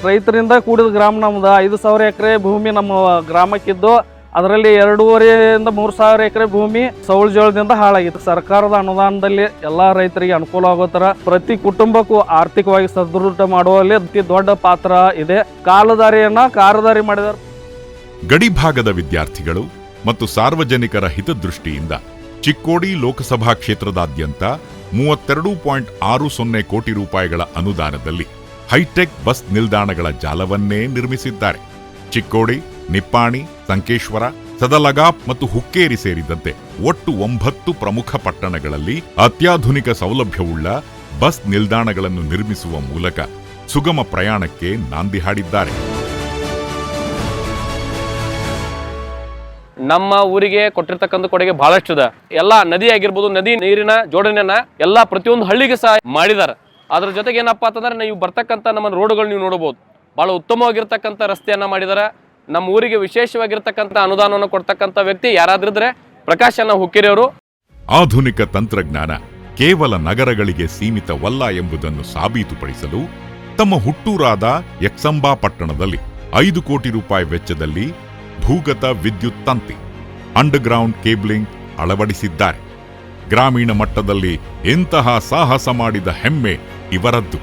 S9: ರೈತರಿಂದ ಕೂಡಿದ ಗ್ರಾಮ ನಮ್ದು. 5,000 ಎಕರೆ ಭೂಮಿ ನಮ್ಮ ಗ್ರಾಮಕ್ಕಿದ್ದು, ಅದರಲ್ಲಿ 2,500 3 ಸಾವಿರ ಎಕರೆ ಭೂಮಿ ಸೌಳು ಜೋಳದಿಂದ ಹಾಳಾಗಿತ್ತು. ಸರ್ಕಾರದ ಅನುದಾನದಲ್ಲಿ ಎಲ್ಲಾ ರೈತರಿಗೆ ಅನುಕೂಲ ಆಗೋ ತರ ಪ್ರತಿ ಕುಟುಂಬಕ್ಕೂ ಆರ್ಥಿಕವಾಗಿ ಸದೃಢ ಮಾಡುವಲ್ಲಿ ಅತಿ ದೊಡ್ಡ ಪಾತ್ರ ಇದೆ. ಕಾಲುದಾರಿಯನ್ನ ಕಾರದಾರಿ ಮಾಡಿದ್ದಾರೆ.
S1: ಗಡಿಭಾಗದ ವಿದ್ಯಾರ್ಥಿಗಳು ಮತ್ತು ಸಾರ್ವಜನಿಕರ ಹಿತದೃಷ್ಟಿಯಿಂದ ಚಿಕ್ಕೋಡಿ ಲೋಕಸಭಾ ಕ್ಷೇತ್ರದಾದ್ಯಂತ 32.60 ಕೋಟಿ ರೂಪಾಯಿಗಳ ಅನುದಾನದಲ್ಲಿ ಹೈಟೆಕ್ ಬಸ್ ನಿಲ್ದಾಣಗಳ ಜಾಲವನ್ನೇ ನಿರ್ಮಿಸಿದ್ದಾರೆ. ಚಿಕ್ಕೋಡಿ, ನಿಪ್ಪಾಣಿ, ಸಂಕೇಶ್ವರ, ಸದಲಗಾಪ್ ಮತ್ತು ಹುಕ್ಕೇರಿ ಸೇರಿದಂತೆ ಒಟ್ಟು 9 ಪ್ರಮುಖ ಪಟ್ಟಣಗಳಲ್ಲಿ ಅತ್ಯಾಧುನಿಕ ಸೌಲಭ್ಯವುಳ್ಳ ಬಸ್ ನಿಲ್ದಾಣಗಳನ್ನು ನಿರ್ಮಿಸುವ ಮೂಲಕ ಸುಗಮ ಪ್ರಯಾಣಕ್ಕೆ ನಾಂದಿ ಹಾಡಿದ್ದಾರೆ.
S10: ನಮ್ಮ ಊರಿಗೆ ಕೊಟ್ಟಿರ್ತಕ್ಕಂಥ ಕೊಡುಗೆ ಬಹಳಷ್ಟಿದೆ. ಎಲ್ಲಾ ನದಿ ಆಗಿರ್ಬೋದು, ನದಿ ನೀರಿನ ಜೋಡಣೆಯನ್ನ ಎಲ್ಲಾ ಪ್ರತಿಯೊಂದು ಹಳ್ಳಿಗೆ ಸಹ ಮಾಡಿದ್ದಾರೆ. ಅದ್ರ ಜೊತೆಗೆ ಏನಪ್ಪಾ ಅಂತಂದ್ರೆ ನೀವು ಬರ್ತಕ್ಕಂಥ ನಮ್ಮ ರೋಡ್ಗಳು ನೀವು ನೋಡಬಹುದು, ಬಹಳ ಉತ್ತಮವಾಗಿರ್ತಕ್ಕಂಥ ರಸ್ತೆಯನ್ನ ಮಾಡಿದ್ದಾರೆ. ನಮ್ಮ ಊರಿಗೆ ವಿಶೇಷವಾಗಿರ್ತಕ್ಕಂಥ ಅನುದಾನವನ್ನು ಕೊಡ್ತಕ್ಕಂಥ ವ್ಯಕ್ತಿ ಯಾರಾದ್ರಿದ್ರೆ ಪ್ರಕಾಶನ ಹುಕ್ಕೇರಿ ಅವರು.
S1: ಆಧುನಿಕ ತಂತ್ರಜ್ಞಾನ ಕೇವಲ ನಗರಗಳಿಗೆ ಸೀಮಿತವಲ್ಲ ಎಂಬುದನ್ನು ಸಾಬೀತುಪಡಿಸಲು ತಮ್ಮ ಹುಟ್ಟೂರಾದ ಯಕ್ಸಂಬಾ ಪಟ್ಟಣದಲ್ಲಿ 5 ಕೋಟಿ ರೂಪಾಯಿ ವೆಚ್ಚದಲ್ಲಿ ಭೂಗತ ವಿದ್ಯುತ್ ತಂತಿ ಅಂಡರ್ಗ್ರೌಂಡ್ ಕೇಬಲಿಂಗ್ ಅಳವಡಿಸಿದ್ದಾರೆ. ಗ್ರಾಮೀಣ ಮಟ್ಟದಲ್ಲಿ ಎಂತಹ ಸಾಹಸ ಮಾಡಿದ ಹೆಮ್ಮೆ ಇವರದ್ದು.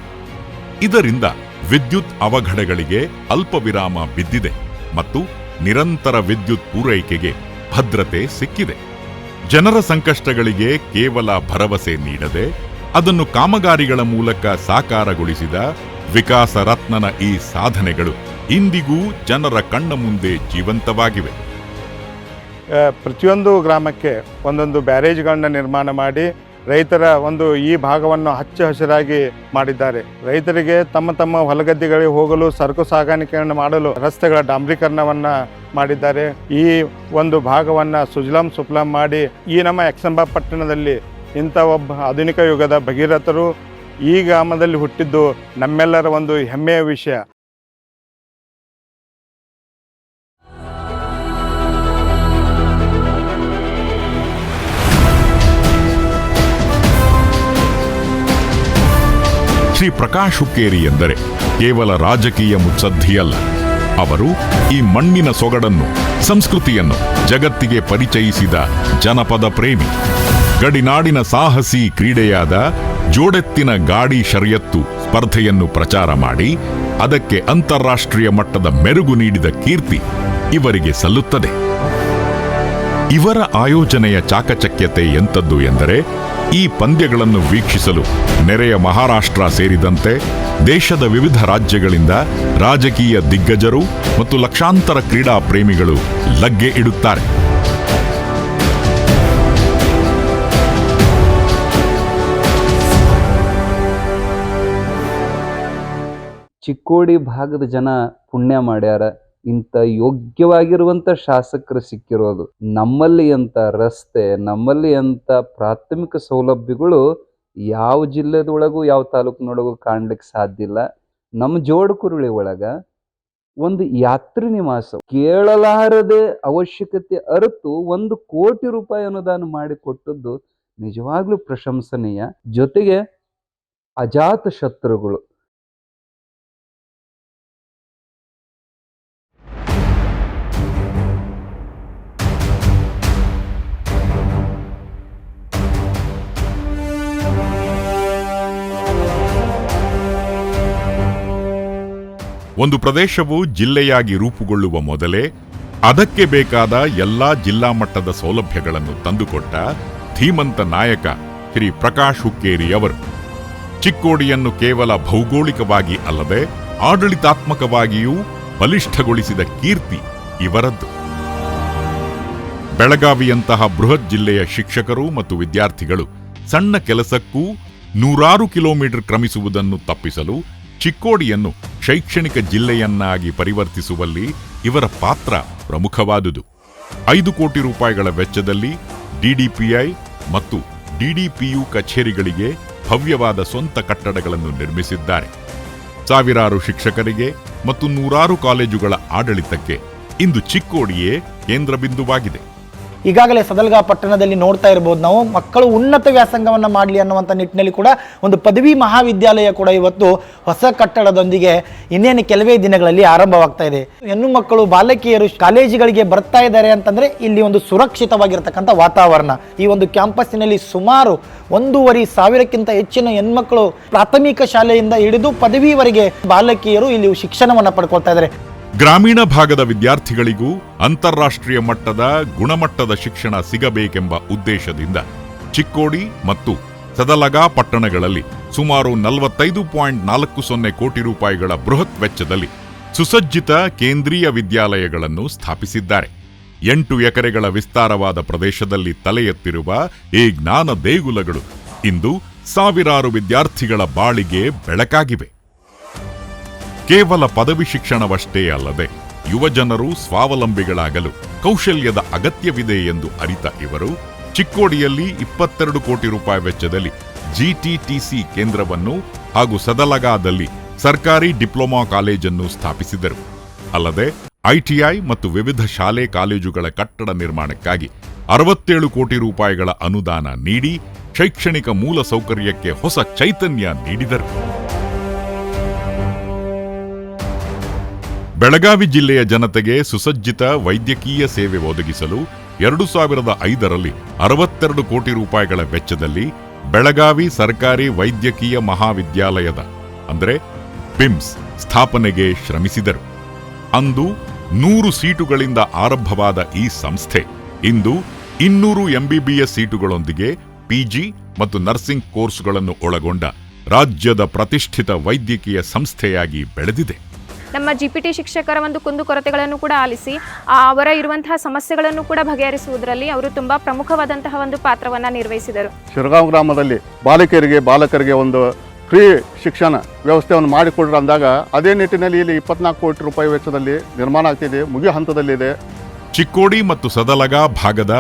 S1: ಇದರಿಂದ ವಿದ್ಯುತ್ ಅವಘಡಗಳಿಗೆ ಅಲ್ಪ ವಿರಾಮ ಬಿದ್ದಿದೆ ಮತ್ತು ನಿರಂತರ ವಿದ್ಯುತ್ ಪೂರೈಕೆಗೆ ಭದ್ರತೆ ಸಿಕ್ಕಿದೆ. ಜನರ ಸಂಕಷ್ಟಗಳಿಗೆ ಕೇವಲ ಭರವಸೆ ನೀಡದೆ ಅದನ್ನು ಕಾಮಗಾರಿಗಳ ಮೂಲಕ ಸಾಕಾರಗೊಳಿಸಿದ ವಿಕಾಸ ರತ್ನನ ಈ ಸಾಧನೆಗಳು ಇಂದಿಗೂ ಜನರ ಕಣ್ಣ ಮುಂದೆ ಜೀವಂತವಾಗಿವೆ.
S15: ಪ್ರತಿಯೊಂದು ಗ್ರಾಮಕ್ಕೆ ಒಂದೊಂದು ಬ್ಯಾರೇಜ್ಗಳನ್ನ ನಿರ್ಮಾಣ ಮಾಡಿ ರೈತರ ಒಂದು ಈ ಭಾಗವನ್ನು ಹಚ್ಚ ಹಸಿರಾಗಿ ಮಾಡಿದ್ದಾರೆ. ರೈತರಿಗೆ ತಮ್ಮ ತಮ್ಮ ಹೊಲಗದ್ದೆಗಳಿಗೆ ಹೋಗಲು ಸರಕು ಸಾಗಾಣಿಕೆಯನ್ನು ಮಾಡಲು ರಸ್ತೆಗಳ ಡಾಂಬರೀಕರಣವನ್ನ ಮಾಡಿದ್ದಾರೆ. ಈ ಒಂದು ಭಾಗವನ್ನ ಸುಜಲಾಂ ಸುಫಲಾಂ ಮಾಡಿ ಈ ನಮ್ಮ ಯಕ್ಷಂಬ ಪಟ್ಟಣದಲ್ಲಿ ಇಂಥ ಒಬ್ಬ ಆಧುನಿಕ ಯುಗದ ಭಗೀರಥರು ಈ ಗ್ರಾಮದಲ್ಲಿ ಹುಟ್ಟಿದ್ದು ನಮ್ಮೆಲ್ಲರ ಒಂದು ಹೆಮ್ಮೆಯ ವಿಷಯ.
S1: ಶ್ರೀ ಪ್ರಕಾಶ್ ಹುಕ್ಕೇರಿ ಎಂದರೆ ಕೇವಲ ರಾಜಕೀಯ ಮುತ್ಸದ್ದಿಯಲ್ಲ. ಅವರು ಈ ಮಣ್ಣಿನ ಸೊಗಡನ್ನು, ಸಂಸ್ಕೃತಿಯನ್ನು ಜಗತ್ತಿಗೆ ಪರಿಚಯಿಸಿದ ಜನಪದ ಪ್ರೇಮಿ. ಗಡಿನಾಡಿನ ಸಾಹಸಿ ಕ್ರೀಡೆಯಾದ ಜೋಡೆತ್ತಿನ ಗಾಡಿ ಶರ್ಯತ್ತು ಸ್ಪರ್ಧೆಯನ್ನು ಪ್ರಚಾರ ಮಾಡಿ ಅದಕ್ಕೆ ಅಂತಾರಾಷ್ಟ್ರೀಯ ಮಟ್ಟದ ಮೆರುಗು ನೀಡಿದ ಕೀರ್ತಿ ಇವರಿಗೆ ಸಲ್ಲುತ್ತದೆ. ಇವರ ಆಯೋಜನೆಯ ಚಾಕಚಕ್ಯತೆ ಎಂಥದ್ದು ಎಂದರೆ ಈ ಪಂದ್ಯಗಳನ್ನು ವೀಕ್ಷಿಸಲು ನೆರೆಯ ಮಹಾರಾಷ್ಟ್ರ ಸೇರಿದಂತೆ ದೇಶದ ವಿವಿಧ ರಾಜ್ಯಗಳಿಂದ ರಾಜಕೀಯ ದಿಗ್ಗಜರು ಮತ್ತು ಲಕ್ಷಾಂತರ ಕ್ರೀಡಾ ಪ್ರೇಮಿಗಳು ಲಗ್ಗೆ ಇಡುತ್ತಾರೆ.
S16: ಚಿಕ್ಕೋಡಿ ಭಾಗದ ಜನ ಪುಣ್ಯ ಮಾಡ್ಯಾರ. ಇಂಥ ಯೋಗ್ಯವಾಗಿರುವಂಥ ಶಾಸಕರು ಸಿಕ್ಕಿರೋದು. ನಮ್ಮಲ್ಲಿ ಅಂತ ರಸ್ತೆ, ನಮ್ಮಲ್ಲಿ ಅಂತ ಪ್ರಾಥಮಿಕ ಸೌಲಭ್ಯಗಳು ಯಾವ ಜಿಲ್ಲೆದೊಳಗೂ ಯಾವ ತಾಲೂಕಿನೊಳಗೂ ಕಾಣ್ಲಿಕ್ಕೆ ಸಾಧ್ಯ ಇಲ್ಲ. ನಮ್ಮ ಜೋಡಕುರುಳಿ ಒಳಗ ಒಂದು ಯಾತ್ರಿ ನಿವಾಸ ಕೇಳಲಾರದೆ ಅವಶ್ಯಕತೆ ಅರಿತು 1 ಕೋಟಿ ರೂಪಾಯಿ ಅನುದಾನ ಮಾಡಿಕೊಟ್ಟದ್ದು ನಿಜವಾಗ್ಲೂ ಪ್ರಶಂಸನೀಯ. ಜೊತೆಗೆ ಅಜಾತ ಶತ್ರುಗಳು
S1: ಒಂದು ಪ್ರದೇಶವು ಜಿಲ್ಲೆಯಾಗಿ ರೂಪುಗೊಳ್ಳುವ ಮೊದಲೇ ಅದಕ್ಕೆ ಬೇಕಾದ ಎಲ್ಲಾ ಜಿಲ್ಲಾ ಮಟ್ಟದ ಸೌಲಭ್ಯಗಳನ್ನು ತಂದುಕೊಟ್ಟ ಧೀಮಂತ ನಾಯಕ ಶ್ರೀ ಪ್ರಕಾಶ್ ಹುಕ್ಕೇರಿ ಅವರು. ಚಿಕ್ಕೋಡಿಯನ್ನು ಕೇವಲ ಭೌಗೋಳಿಕವಾಗಿ ಅಲ್ಲದೆ ಆಡಳಿತಾತ್ಮಕವಾಗಿಯೂ ಬಲಿಷ್ಠಗೊಳಿಸಿದ ಕೀರ್ತಿ ಇವರದ್ದು. ಬೆಳಗಾವಿಯಂತಹ ಬೃಹತ್ ಜಿಲ್ಲೆಯ ಶಿಕ್ಷಕರು ಮತ್ತು ವಿದ್ಯಾರ್ಥಿಗಳು ಸಣ್ಣ ಕೆಲಸಕ್ಕೂ 100 ಕಿಲೋಮೀಟರ್ ಕ್ರಮಿಸುವುದನ್ನು ತಪ್ಪಿಸಲು ಚಿಕ್ಕೋಡಿಯನ್ನು ಶೈಕ್ಷಣಿಕ ಜಿಲ್ಲೆಯನ್ನಾಗಿ ಪರಿವರ್ತಿಸುವಲ್ಲಿ ಇವರ ಪಾತ್ರ ಪ್ರಮುಖವಾದುದು. 5 ಕೋಟಿ ರೂಪಾಯಿಗಳ ವೆಚ್ಚದಲ್ಲಿ ಡಿಡಿಪಿಐ ಮತ್ತು ಡಿಡಿಪಿಯು ಕಚೇರಿಗಳಿಗೆ ಭವ್ಯವಾದ ಸ್ವಂತ ಕಟ್ಟಡಗಳನ್ನು ನಿರ್ಮಿಸಿದ್ದಾರೆ. ಸಾವಿರಾರು ಶಿಕ್ಷಕರಿಗೆ ಮತ್ತು 100 ಕಾಲೇಜುಗಳ ಆಡಳಿತಕ್ಕೆ ಇಂದು ಚಿಕ್ಕೋಡಿಯೇ ಕೇಂದ್ರ ಬಿಂದುವಾಗಿದೆ.
S17: ಈಗಾಗಲೇ ಸದಲಗಾ ಪಟ್ಟಣದಲ್ಲಿ ನೋಡ್ತಾ ಇರಬಹುದು ನಾವು, ಮಕ್ಕಳು ಉನ್ನತ ವ್ಯಾಸಂಗವನ್ನು ಮಾಡಲಿ ಅನ್ನುವಂಥ ನಿಟ್ಟಿನಲ್ಲಿ ಕೂಡ ಒಂದು ಪದವಿ ಮಹಾವಿದ್ಯಾಲಯ ಕೂಡ ಇವತ್ತು ಹೊಸ ಕಟ್ಟಡದೊಂದಿಗೆ ಇನ್ನೇನು ಕೆಲವೇ ದಿನಗಳಲ್ಲಿ ಆರಂಭವಾಗ್ತಾ ಇದೆ. ಹೆಣ್ಣು ಮಕ್ಕಳು ಬಾಲಕಿಯರು ಕಾಲೇಜುಗಳಿಗೆ ಬರ್ತಾ ಇದ್ದಾರೆ ಅಂತಂದ್ರೆ ಇಲ್ಲಿ ಒಂದು ಸುರಕ್ಷಿತವಾಗಿರ್ತಕ್ಕಂಥ ವಾತಾವರಣ. ಈ ಒಂದು ಕ್ಯಾಂಪಸ್ಸಿನಲ್ಲಿ ಸುಮಾರು 1,500ಕ್ಕಿಂತ ಹೆಚ್ಚಿನ ಹೆಣ್ಮಕ್ಳು ಪ್ರಾಥಮಿಕ ಶಾಲೆಯಿಂದ ಹಿಡಿದು ಪದವಿವರೆಗೆ ಬಾಲಕಿಯರು ಇಲ್ಲಿ ಶಿಕ್ಷಣವನ್ನು ಪಡ್ಕೊಳ್ತಾ ಇದ್ದಾರೆ.
S1: ಗ್ರಾಮೀಣ ಭಾಗದ ವಿದ್ಯಾರ್ಥಿಗಳಿಗೂ ಅಂತಾರಾಷ್ಟ್ರೀಯ ಮಟ್ಟದ ಗುಣಮಟ್ಟದ ಶಿಕ್ಷಣ ಸಿಗಬೇಕೆಂಬ ಉದ್ದೇಶದಿಂದ ಚಿಕ್ಕೋಡಿ ಮತ್ತು ಸದಲಗಾ ಪಟ್ಟಣಗಳಲ್ಲಿ ಸುಮಾರು 45.40 ಕೋಟಿ ರೂಪಾಯಿಗಳ ಬೃಹತ್ ವೆಚ್ಚದಲ್ಲಿ ಸುಸಜ್ಜಿತ ಕೇಂದ್ರೀಯ ವಿದ್ಯಾಲಯಗಳನ್ನು ಸ್ಥಾಪಿಸಿದ್ದಾರೆ. 8 ಎಕರೆಗಳ ವಿಸ್ತಾರವಾದ ಪ್ರದೇಶದಲ್ಲಿ ತಲೆ ಎತ್ತಿರುವ ಈ ಜ್ಞಾನ ದೇಗುಲಗಳು ಇಂದು ಸಾವಿರಾರು ವಿದ್ಯಾರ್ಥಿಗಳ ಬಾಳಿಗೆ ಬೆಳಕಾಗಿವೆ. ಕೇವಲ ಪದವಿ ಶಿಕ್ಷಣವಷ್ಟೇ ಅಲ್ಲದೆ ಯುವಜನರು ಸ್ವಾವಲಂಬಿಗಳಾಗಲು ಕೌಶಲ್ಯದ ಅಗತ್ಯವಿದೆ ಎಂದು ಅರಿತ ಇವರು ಚಿಕ್ಕೋಡಿಯಲ್ಲಿ 22 ಕೋಟಿ ರೂಪಾಯಿ ವೆಚ್ಚದಲ್ಲಿ ಜಿಟಿಟಿಸಿ ಕೇಂದ್ರವನ್ನು ಹಾಗೂ ಸದಲಗಾದಲ್ಲಿ ಸರ್ಕಾರಿ ಡಿಪ್ಲೊಮಾ ಕಾಲೇಜನ್ನು ಸ್ಥಾಪಿಸಿದರು. ಅಲ್ಲದೆ ಐಟಿಐ ಮತ್ತು ವಿವಿಧ ಶಾಲೆ ಕಾಲೇಜುಗಳ ಕಟ್ಟಡ ನಿರ್ಮಾಣಕ್ಕಾಗಿ 67 ಕೋಟಿ ರೂಪಾಯಿಗಳ ಅನುದಾನ ನೀಡಿ ಶೈಕ್ಷಣಿಕ ಮೂಲ ಸೌಕರ್ಯಕ್ಕೆ ಹೊಸ ಚೈತನ್ಯ ನೀಡಿದರು. ಬೆಳಗಾವಿ ಜಿಲ್ಲೆಯ ಜನತೆಗೆ ಸುಸಜ್ಜಿತ ವೈದ್ಯಕೀಯ ಸೇವೆ ಒದಗಿಸಲು 2005ರಲ್ಲಿ 62 ಕೋಟಿ ರೂಪಾಯಿಗಳ ವೆಚ್ಚದಲ್ಲಿ ಬೆಳಗಾವಿ ಸರ್ಕಾರಿ ವೈದ್ಯಕೀಯ ಮಹಾವಿದ್ಯಾಲಯದ ಅಂದರೆ ಬಿಮ್ಸ್ ಸ್ಥಾಪನೆಗೆ ಶ್ರಮಿಸಿದರು. ಅಂದು 100 ಸೀಟುಗಳಿಂದ ಆರಂಭವಾದ ಈ ಸಂಸ್ಥೆ ಇಂದು 200 ಎಂಬಿಬಿಎಸ್ ಸೀಟುಗಳೊಂದಿಗೆ ಪಿಜಿ ಮತ್ತು ನರ್ಸಿಂಗ್ ಕೋರ್ಸ್ಗಳನ್ನು ಒಳಗೊಂಡ ರಾಜ್ಯದ ಪ್ರತಿಷ್ಠಿತ ವೈದ್ಯಕೀಯ ಸಂಸ್ಥೆಯಾಗಿ ಬೆಳೆದಿದೆ.
S18: ನಮ್ಮ GPT ಶಿಕ್ಷಕರ ಒಂದು ಕುಂದುಕೊರತೆಗಳನ್ನು ಕೂಡ ಆಲಿಸಿ ಅವರ ಇರುವಂತಹ ಸಮಸ್ಯೆಗಳನ್ನು ಕೂಡ ಬಗೆಹರಿಸುವುದರಲ್ಲಿ ಅವರು ತುಂಬ ಪ್ರಮುಖವಾದಂತಹ ಒಂದು ಪಾತ್ರವನ್ನು ನಿರ್ವಹಿಸಿದರು.
S19: ಶಿರಗಾಂವ್ ಗ್ರಾಮದಲ್ಲಿ ಬಾಲಕರಿಗೆ ಒಂದು ಫ್ರೀ ಶಿಕ್ಷಣ ವ್ಯವಸ್ಥೆಯನ್ನು ಮಾಡಿಕೊಡ್ರು ಅಂದಾಗ ಅದೇ ನಿಟ್ಟಿನಲ್ಲಿ ಇಲ್ಲಿ 24 ಕೋಟಿ ರೂಪಾಯಿ ವೆಚ್ಚದಲ್ಲಿ ನಿರ್ಮಾಣ ಆಗ್ತಿದೆ, ಮುಗಿಯೋ ಹಂತದಲ್ಲಿದೆ.
S1: ಚಿಕ್ಕೋಡಿ ಮತ್ತು ಸದಲಗ ಭಾಗದ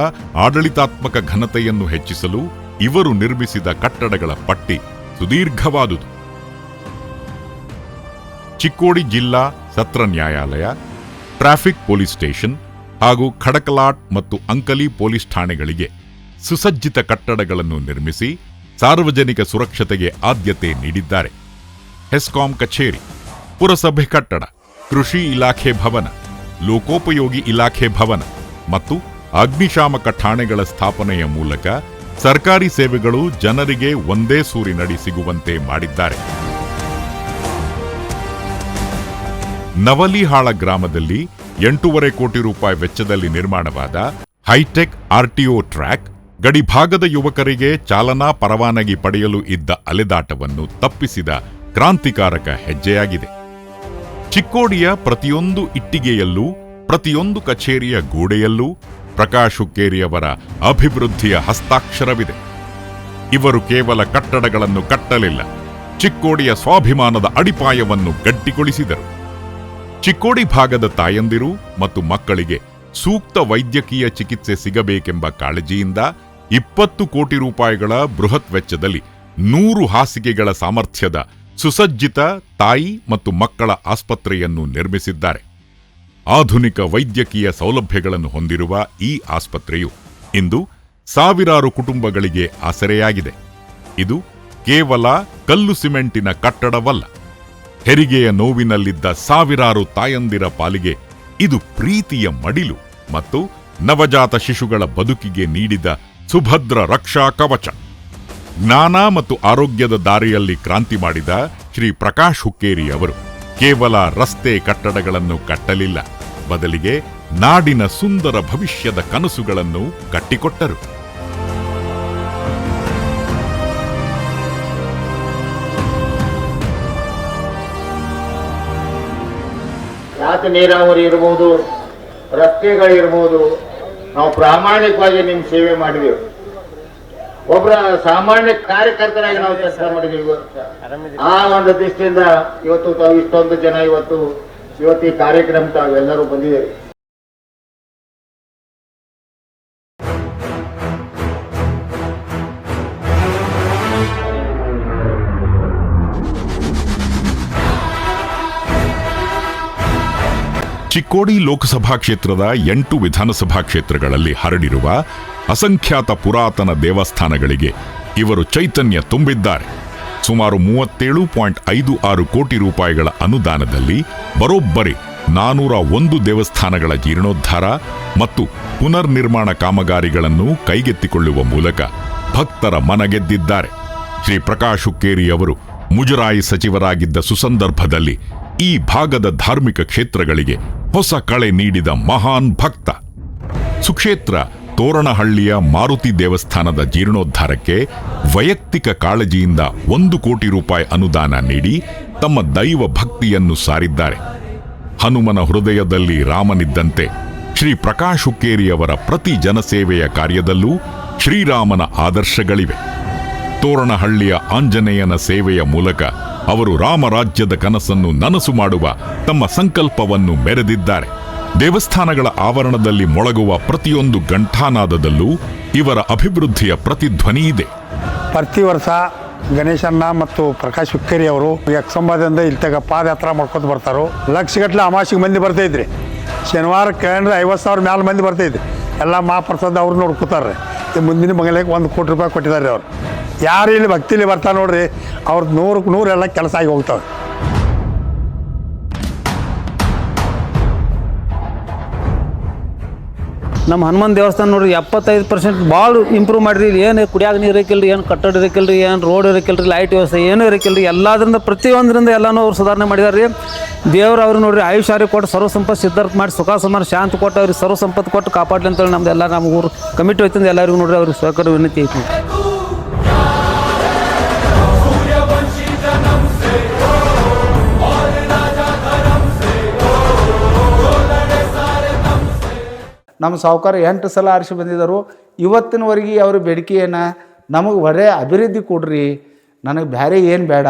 S1: ಆಡಳಿತಾತ್ಮಕ ಘನತೆಯನ್ನು ಹೆಚ್ಚಿಸಲು ಇವರು ನಿರ್ಮಿಸಿದ ಕಟ್ಟಡಗಳ ಪಟ್ಟಿ ಸುದೀರ್ಘವಾದುದು. ಚಿಕ್ಕೋಡಿ ಜಿಲ್ಲಾ ಸತ್ರ ನ್ಯಾಯಾಲಯ, ಟ್ರಾಫಿಕ್ ಪೊಲೀಸ್ ಸ್ಟೇಷನ್ ಹಾಗೂ ಖಡಕಲಾಟ್ ಮತ್ತು ಅಂಕಲಿ ಪೊಲೀಸ್ ಠಾಣೆಗಳಿಗೆ ಸುಸಜ್ಜಿತ ಕಟ್ಟಡಗಳನ್ನು ನಿರ್ಮಿಸಿ ಸಾರ್ವಜನಿಕ ಸುರಕ್ಷತೆಗೆ ಆದ್ಯತೆ ನೀಡಿದ್ದಾರೆ. ಹೆಸ್ಕಾಂ ಕಚೇರಿ, ಪುರಸಭೆ ಕಟ್ಟಡ, ಕೃಷಿ ಇಲಾಖೆ ಭವನ, ಲೋಕೋಪಯೋಗಿ ಇಲಾಖೆ ಭವನ ಮತ್ತು ಅಗ್ನಿಶಾಮಕ ಠಾಣೆಗಳ ಸ್ಥಾಪನೆಯ ಮೂಲಕ ಸರ್ಕಾರಿ ಸೇವೆಗಳು ಜನರಿಗೆ ಒಂದೇ ಸೂರಿನಡಿ ಸಿಗುವಂತೆ ಮಾಡಿದ್ದಾರೆ. ನವಲಿಹಾಳ ಗ್ರಾಮದಲ್ಲಿ 8.5 ಕೋಟಿ ರೂಪಾಯಿ ವೆಚ್ಚದಲ್ಲಿ ನಿರ್ಮಾಣವಾದ ಹೈಟೆಕ್ RTO ಟ್ರ್ಯಾಕ್ ಗಡಿಭಾಗದ ಯುವಕರಿಗೆ ಚಾಲನಾ ಪರವಾನಗಿ ಪಡೆಯಲು ಇದ್ದ ಅಲೆದಾಟವನ್ನು ತಪ್ಪಿಸಿದ ಕ್ರಾಂತಿಕಾರಕ ಹೆಜ್ಜೆಯಾಗಿದೆ. ಚಿಕ್ಕೋಡಿಯ ಪ್ರತಿಯೊಂದು ಇಟ್ಟಿಗೆಯಲ್ಲೂ, ಪ್ರತಿಯೊಂದು ಕಚೇರಿಯ ಗೋಡೆಯಲ್ಲೂ ಪ್ರಕಾಶ್ ಹುಕ್ಕೇರಿಯವರ ಅಭಿವೃದ್ಧಿಯ ಹಸ್ತಾಕ್ಷರವಿದೆ. ಇವರು ಕೇವಲ ಕಟ್ಟಡಗಳನ್ನು ಕಟ್ಟಲಿಲ್ಲ, ಚಿಕ್ಕೋಡಿಯ ಸ್ವಾಭಿಮಾನದ ಅಡಿಪಾಯವನ್ನು ಗಟ್ಟಿಗೊಳಿಸಿದರು. ಚಿಕ್ಕೋಡಿ ಭಾಗದ ತಾಯಂದಿರು ಮತ್ತು ಮಕ್ಕಳಿಗೆ ಸೂಕ್ತ ವೈದ್ಯಕೀಯ ಚಿಕಿತ್ಸೆ ಸಿಗಬೇಕೆಂಬ ಕಾಳಜಿಯಿಂದ 20 ಕೋಟಿ ರೂಪಾಯಿಗಳ ಬೃಹತ್ ವೆಚ್ಚದಲ್ಲಿ 100 ಹಾಸಿಗೆಗಳ ಸಾಮರ್ಥ್ಯದ ಸುಸಜ್ಜಿತ ತಾಯಿ ಮತ್ತು ಮಕ್ಕಳ ಆಸ್ಪತ್ರೆಯನ್ನು ನಿರ್ಮಿಸಿದ್ದಾರೆ. ಆಧುನಿಕ ವೈದ್ಯಕೀಯ ಸೌಲಭ್ಯಗಳನ್ನು ಹೊಂದಿರುವ ಈ ಆಸ್ಪತ್ರೆಯು ಇಂದು ಸಾವಿರಾರು ಕುಟುಂಬಗಳಿಗೆ ಆಸರೆಯಾಗಿದೆ. ಇದು ಕೇವಲ ಕಲ್ಲು ಸಿಮೆಂಟಿನ ಕಟ್ಟಡವಲ್ಲ, ಹೆರಿಗೆಯ ನೋವಿನಲ್ಲಿದ್ದ ಸಾವಿರಾರು ತಾಯಂದಿರ ಪಾಲಿಗೆ ಇದು ಪ್ರೀತಿಯ ಮಡಿಲು ಮತ್ತು ನವಜಾತ ಶಿಶುಗಳ ಬದುಕಿಗೆ ನೀಡಿದ ಸುಭದ್ರ ರಕ್ಷಾ ಕವಚ. ಜ್ಞಾನ ಮತ್ತು ಆರೋಗ್ಯದ ದಾರಿಯಲ್ಲಿ ಕ್ರಾಂತಿ ಮಾಡಿದ ಶ್ರೀ ಪ್ರಕಾಶ್ ಹುಕ್ಕೇರಿ ಅವರು ಕೇವಲ ರಸ್ತೆ ಕಟ್ಟಡಗಳನ್ನು ಕಟ್ಟಲಿಲ್ಲ, ಬದಲಿಗೆ ನಾಡಿನ ಸುಂದರ ಭವಿಷ್ಯದ ಕನಸುಗಳನ್ನು ಕಟ್ಟಿಕೊಟ್ಟರು.
S7: ರಾತ ನೀರಾವರಿ ಇರ್ಬೋದು, ರಸ್ತೆಗಳಿರ್ಬೋದು, ನಾವು ಪ್ರಾಮಾಣಿಕವಾಗಿ ನಿಮ್ಮ ಸೇವೆ ಮಾಡಿದೆವು. ಒಬ್ಬರ ಸಾಮಾನ್ಯ ಕಾರ್ಯಕರ್ತರಾಗಿ ನಾವು ಕೆಲಸ ಮಾಡಿದೀವಿ. ಆ ಒಂದು ದೃಷ್ಟಿಯಿಂದ ಇವತ್ತು ತಾವು ಇಷ್ಟೊಂದು ಜನ ಇವತ್ತು ಈ ಕಾರ್ಯಕ್ರಮ ತಾವೆಲ್ಲರೂ ಬಂದಿದ್ದೀರಿ.
S1: ಚಿಕ್ಕೋಡಿ ಲೋಕಸಭಾ ಕ್ಷೇತ್ರದ 8 ವಿಧಾನಸಭಾ ಕ್ಷೇತ್ರಗಳಲ್ಲಿ ಹರಡಿರುವ ಅಸಂಖ್ಯಾತ ಪುರಾತನ ದೇವಸ್ಥಾನಗಳಿಗೆ ಇವರು ಚೈತನ್ಯ ತುಂಬಿದ್ದಾರೆ. ಸುಮಾರು 37.56 ಕೋಟಿ ರೂಪಾಯಿಗಳ ಅನುದಾನದಲ್ಲಿ ಬರೋಬ್ಬರಿ 401 ದೇವಸ್ಥಾನಗಳ ಜೀರ್ಣೋದ್ಧಾರ ಮತ್ತು ಪುನರ್ ನಿರ್ಮಾಣ ಕಾಮಗಾರಿಗಳನ್ನು ಕೈಗೆತ್ತಿಕೊಳ್ಳುವ ಮೂಲಕ ಭಕ್ತರ ಮನಗೆದ್ದಿದ್ದಾರೆ. ಶ್ರೀ ಪ್ರಕಾಶ್ ಹುಕ್ಕೇರಿ ಅವರು ಮುಜರಾಯಿ ಸಚಿವರಾಗಿದ್ದ ಸುಸಂದರ್ಭದಲ್ಲಿ ಈ ಭಾಗದ ಧಾರ್ಮಿಕ ಕ್ಷೇತ್ರಗಳಿಗೆ ಹೊಸ ಕಳೆ ನೀಡಿದ ಮಹಾನ್ ಭಕ್ತ. ಸುಕ್ಷೇತ್ರ ತೋರಣಹಳ್ಳಿಯ ಮಾರುತಿ ದೇವಸ್ಥಾನದ ಜೀರ್ಣೋದ್ಧಾರಕ್ಕೆ ವೈಯಕ್ತಿಕ ಕಾಳಜಿಯಿಂದ 1 ಕೋಟಿ ರೂಪಾಯಿ ಅನುದಾನ ನೀಡಿ ತಮ್ಮ ದೈವ ಭಕ್ತಿಯನ್ನು ಸಾರಿದ್ದಾರೆ. ಹನುಮನ ಹೃದಯದಲ್ಲಿ ರಾಮನಿದ್ದಂತೆ ಶ್ರೀ ಪ್ರಕಾಶ್ ಹುಕ್ಕೇರಿಯವರ ಪ್ರತಿ ಜನಸೇವೆಯ ಕಾರ್ಯದಲ್ಲೂ ಶ್ರೀರಾಮನ ಆದರ್ಶಗಳಿವೆ. ತೋರಣಹಳ್ಳಿಯ ಆಂಜನೇಯನ ಸೇವೆಯ ಮೂಲಕ ಅವರು ರಾಮರಾಜ್ಯದ ಕನಸನ್ನು ನನಸು ಮಾಡುವ ತಮ್ಮ ಸಂಕಲ್ಪವನ್ನು ಮೆರೆದಿದ್ದಾರೆ. ದೇವಸ್ಥಾನಗಳ ಆವರಣದಲ್ಲಿ ಮೊಳಗುವ ಪ್ರತಿಯೊಂದು ಘಂಟಾನಾದದಲ್ಲೂ ಇವರ ಅಭಿವೃದ್ಧಿಯ ಪ್ರತಿಧ್ವನಿ ಇದೆ.
S20: ಪ್ರತಿ ವರ್ಷ ಗಣೇಶಣ್ಣ ಮತ್ತು ಪ್ರಕಾಶ್ ಹುಕ್ಕೇರಿ ಅವರು ಯಕ್ಷಂಬದಿಂದ ಇಲ್ಲಿ ತಗ ಪಾದಯಾತ್ರಾ ಮಾಡ್ಕೊತ ಬರ್ತಾರೋ. ಲಕ್ಷಗಟ್ಟಲೆ ಅಮಾಸಿಗೆ ಮಂದಿ ಬರ್ತೈದ್ರಿ. ಶನಿವಾರಕ್ಕೆ 50,000 ಮ್ಯಾಲ ಮಂದಿ ಬರ್ತೈದ್ರಿ. ಎಲ್ಲ ಮಹಾಪ್ರಸಾದ ಅವ್ರು ನೋಡ್ಕೊತಾರೆ. ಮುಂದಿನ ಮಗಲಿಗೆ 1 ಕೋಟಿ ರೂಪಾಯಿ ಕೊಟ್ಟಿದ್ದಾರೆ ಅವ್ರು. ಯಾರು ಇಲ್ಲಿ ಭಕ್ತಿಲಿ ಬರ್ತಾರೆ ನೋಡ್ರಿ, ಅವ್ರದ್ದು 100ಕ್ಕೆ 100 ಎಲ್ಲ ಕೆಲಸ ಆಗಿ ಹೋಗ್ತವೆ.
S16: ನಮ್ಮ ಹನುಮಾನ್ ದೇವಸ್ಥಾನ ನೋಡ್ರಿ 75% ಭಾಳ ಇಂಪ್ರೂವ್ ಮಾಡಿರಿ. ಇಲ್ಲಿ ಏನು ಕುಡಿಯಾಗ ನೀರು ಇರಕ್ಕಿಲ್ರಿ, ಏನು ಕಟ್ಟಡ ಇರಕ್ಕಿಲ್ರಿ, ಏನು ರೋಡ್ ಇರಕ್ಕಿಲ್ರಿ, ಲೈಟ್ ವ್ಯವಸ್ಥೆ ಏನೂ ಇರಕ್ಕಿಲ್ರಿ. ಎಲ್ಲದರಿಂದ ಪ್ರತಿಯೊಂದರಿಂದ ಎಲ್ಲನೂ ಅವ್ರು ಸುಧಾರಣೆ ಮಾಡಿದಾರೆ ರೀ. ದೇವ್ರು ಅವ್ರು ನೋಡ್ರಿ ಆಯುಷ್ಯ ಕೊಟ್ಟು ಸರ್ವ ಸಂಪತ್ತು ಸಿದ್ಧಾರ್ಥ ಮಾಡಿ ಸುಖ ಸಮಾನ ಶಾಂತಿ ಕೊಟ್ಟು ಅವ್ರಿಗೆ ಸರ್ವ ಸಂಪತ್ತು ಕೊಟ್ಟು ಕಾಪಾಡಲಿ ಅಂತೇಳಿ ನಮ್ದೆಲ್ಲ ನಮ್ಮ ಊರು ಕಮಿಟಿ ಹೋಯ್ತಂದು ಎಲ್ಲರಿಗೂ ನೋಡ್ರಿ ಅವ್ರಿಗೆ ಸಹಕಾರ ವಿನಂತಿ ಐತಿ.
S21: ನಮ್ಮ ಸಾವುಕಾರ 8 ಸಲ ಆರಿಸಿ ಬಂದಿದ್ದರು. ಇವತ್ತಿನವರೆಗೆ ಅವ್ರ ಬೇಡಿಕೆಯನ್ನು ನಮಗೆ ಒಳ್ಳೆ ಅಭಿವೃದ್ಧಿ ಕೊಡ್ರಿ, ನನಗೆ ಬೇರೆ ಏನು ಬೇಡ,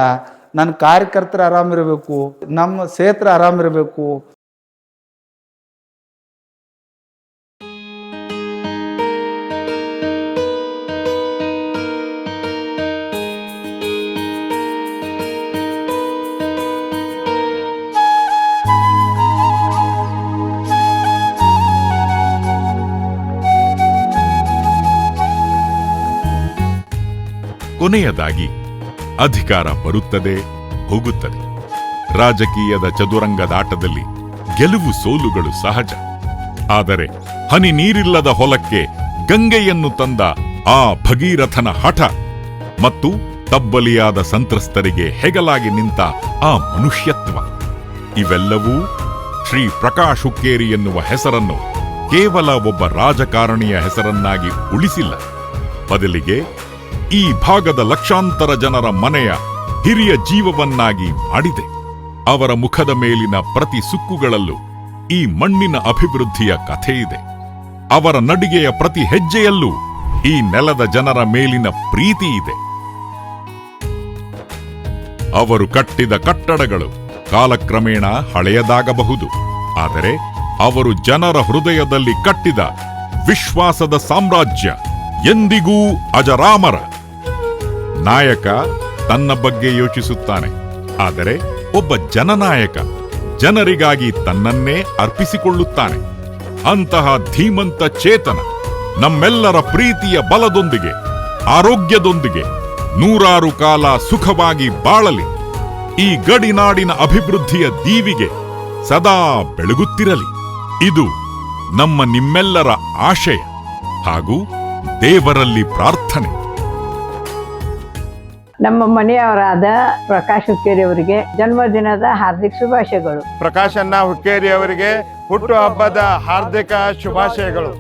S21: ನನ್ನ ಕಾರ್ಯಕರ್ತರು ಆರಾಮಿರಬೇಕು, ನಮ್ಮ ಕ್ಷೇತ್ರ ಆರಾಮಿರಬೇಕು.
S1: ಕೊನೆಯದಾಗಿ ಅಧಿಕಾರ ಬರುತ್ತದೆ, ಹೋಗುತ್ತದೆ. ರಾಜಕೀಯದ ಚದುರಂಗದಾಟದಲ್ಲಿ ಗೆಲುವು ಸೋಲುಗಳು ಸಹಜ. ಆದರೆ ಹನಿ ನೀರಿಲ್ಲದ ಹೊಲಕ್ಕೆ ಗಂಗೆಯನ್ನು ತಂದ ಆ ಭಗೀರಥನ ಹಠ ಮತ್ತು ತಬ್ಬಲಿಯಾದ ಸಂತ್ರಸ್ತರಿಗೆ ಹೆಗಲಾಗಿ ನಿಂತ ಆ ಮನುಷ್ಯತ್ವ, ಇವೆಲ್ಲವೂ ಶ್ರೀ ಪ್ರಕಾಶ್ ಹುಕ್ಕೇರಿ ಎನ್ನುವ ಹೆಸರನ್ನು ಕೇವಲ ಒಬ್ಬ ರಾಜಕಾರಣಿಯ ಹೆಸರನ್ನಾಗಿ ಉಳಿಸಿಲ್ಲ. ಬದಲಿಗೆ ಈ ಭಾಗದ ಲಕ್ಷಾಂತರ ಜನರ ಮನೆಯ ಹಿರಿಯ ಜೀವವನ್ನಾಗಿ ಮಾಡಿದೆ. ಅವರ ಮುಖದ ಮೇಲಿನ ಪ್ರತಿ ಸುಕ್ಕುಗಳಲ್ಲೂ ಈ ಮಣ್ಣಿನ ಅಭಿವೃದ್ಧಿಯ ಕಥೆಯಿದೆ. ಅವರ ನಡಿಗೆಯ ಪ್ರತಿ ಹೆಜ್ಜೆಯಲ್ಲೂ ಈ ನೆಲದ ಜನರ ಮೇಲಿನ ಪ್ರೀತಿ ಇದೆ. ಅವರು ಕಟ್ಟಿದ ಕಟ್ಟಡಗಳು ಕಾಲಕ್ರಮೇಣ ಹಳೆಯದಾಗಬಹುದು, ಆದರೆ ಅವರು ಜನರ ಹೃದಯದಲ್ಲಿ ಕಟ್ಟಿದ ವಿಶ್ವಾಸದ ಸಾಮ್ರಾಜ್ಯ ಎಂದಿಗೂ ಅಜರಾಮರ. ನಾಯಕ ತನ್ನ ಬಗ್ಗೆ ಯೋಚಿಸುತ್ತಾನೆ, ಆದರೆ ಒಬ್ಬ ಜನನಾಯಕ ಜನರಿಗಾಗಿ ತನ್ನನ್ನೇ ಅರ್ಪಿಸಿಕೊಳ್ಳುತ್ತಾನೆ. ಅಂತಹ ಧೀಮಂತ ಚೇತನ ನಮ್ಮೆಲ್ಲರ ಪ್ರೀತಿಯ ಬಲದೊಂದಿಗೆ, ಆರೋಗ್ಯದೊಂದಿಗೆ 100 ಕಾಲ ಸುಖವಾಗಿ ಬಾಳಲಿ. ಈ ಗಡಿನಾಡಿನ ಅಭಿವೃದ್ಧಿಯ ದೀವಿಗೆ ಸದಾ ಬೆಳಗುತ್ತಿರಲಿ. ಇದು ನಮ್ಮ ನಿಮ್ಮೆಲ್ಲರ ಆಶಯ ಹಾಗೂ ದೇವರಲ್ಲಿ ಪ್ರಾರ್ಥನೆ.
S2: ನಮ್ಮ ಮನೆಯವರಾದ ಪ್ರಕಾಶ್ ಹುಕ್ಕೇರಿ ಅವರಿಗೆ ಜನ್ಮದಿನದ ಹಾರ್ದಿಕ ಶುಭಾಶಯಗಳು.
S15: ಪ್ರಕಾಶಣ್ಣ ಹುಕ್ಕೇರಿ ಅವರಿಗೆ ಹುಟ್ಟು ಹಬ್ಬದ ಹಾರ್ದಿಕ ಶುಭಾಶಯಗಳು.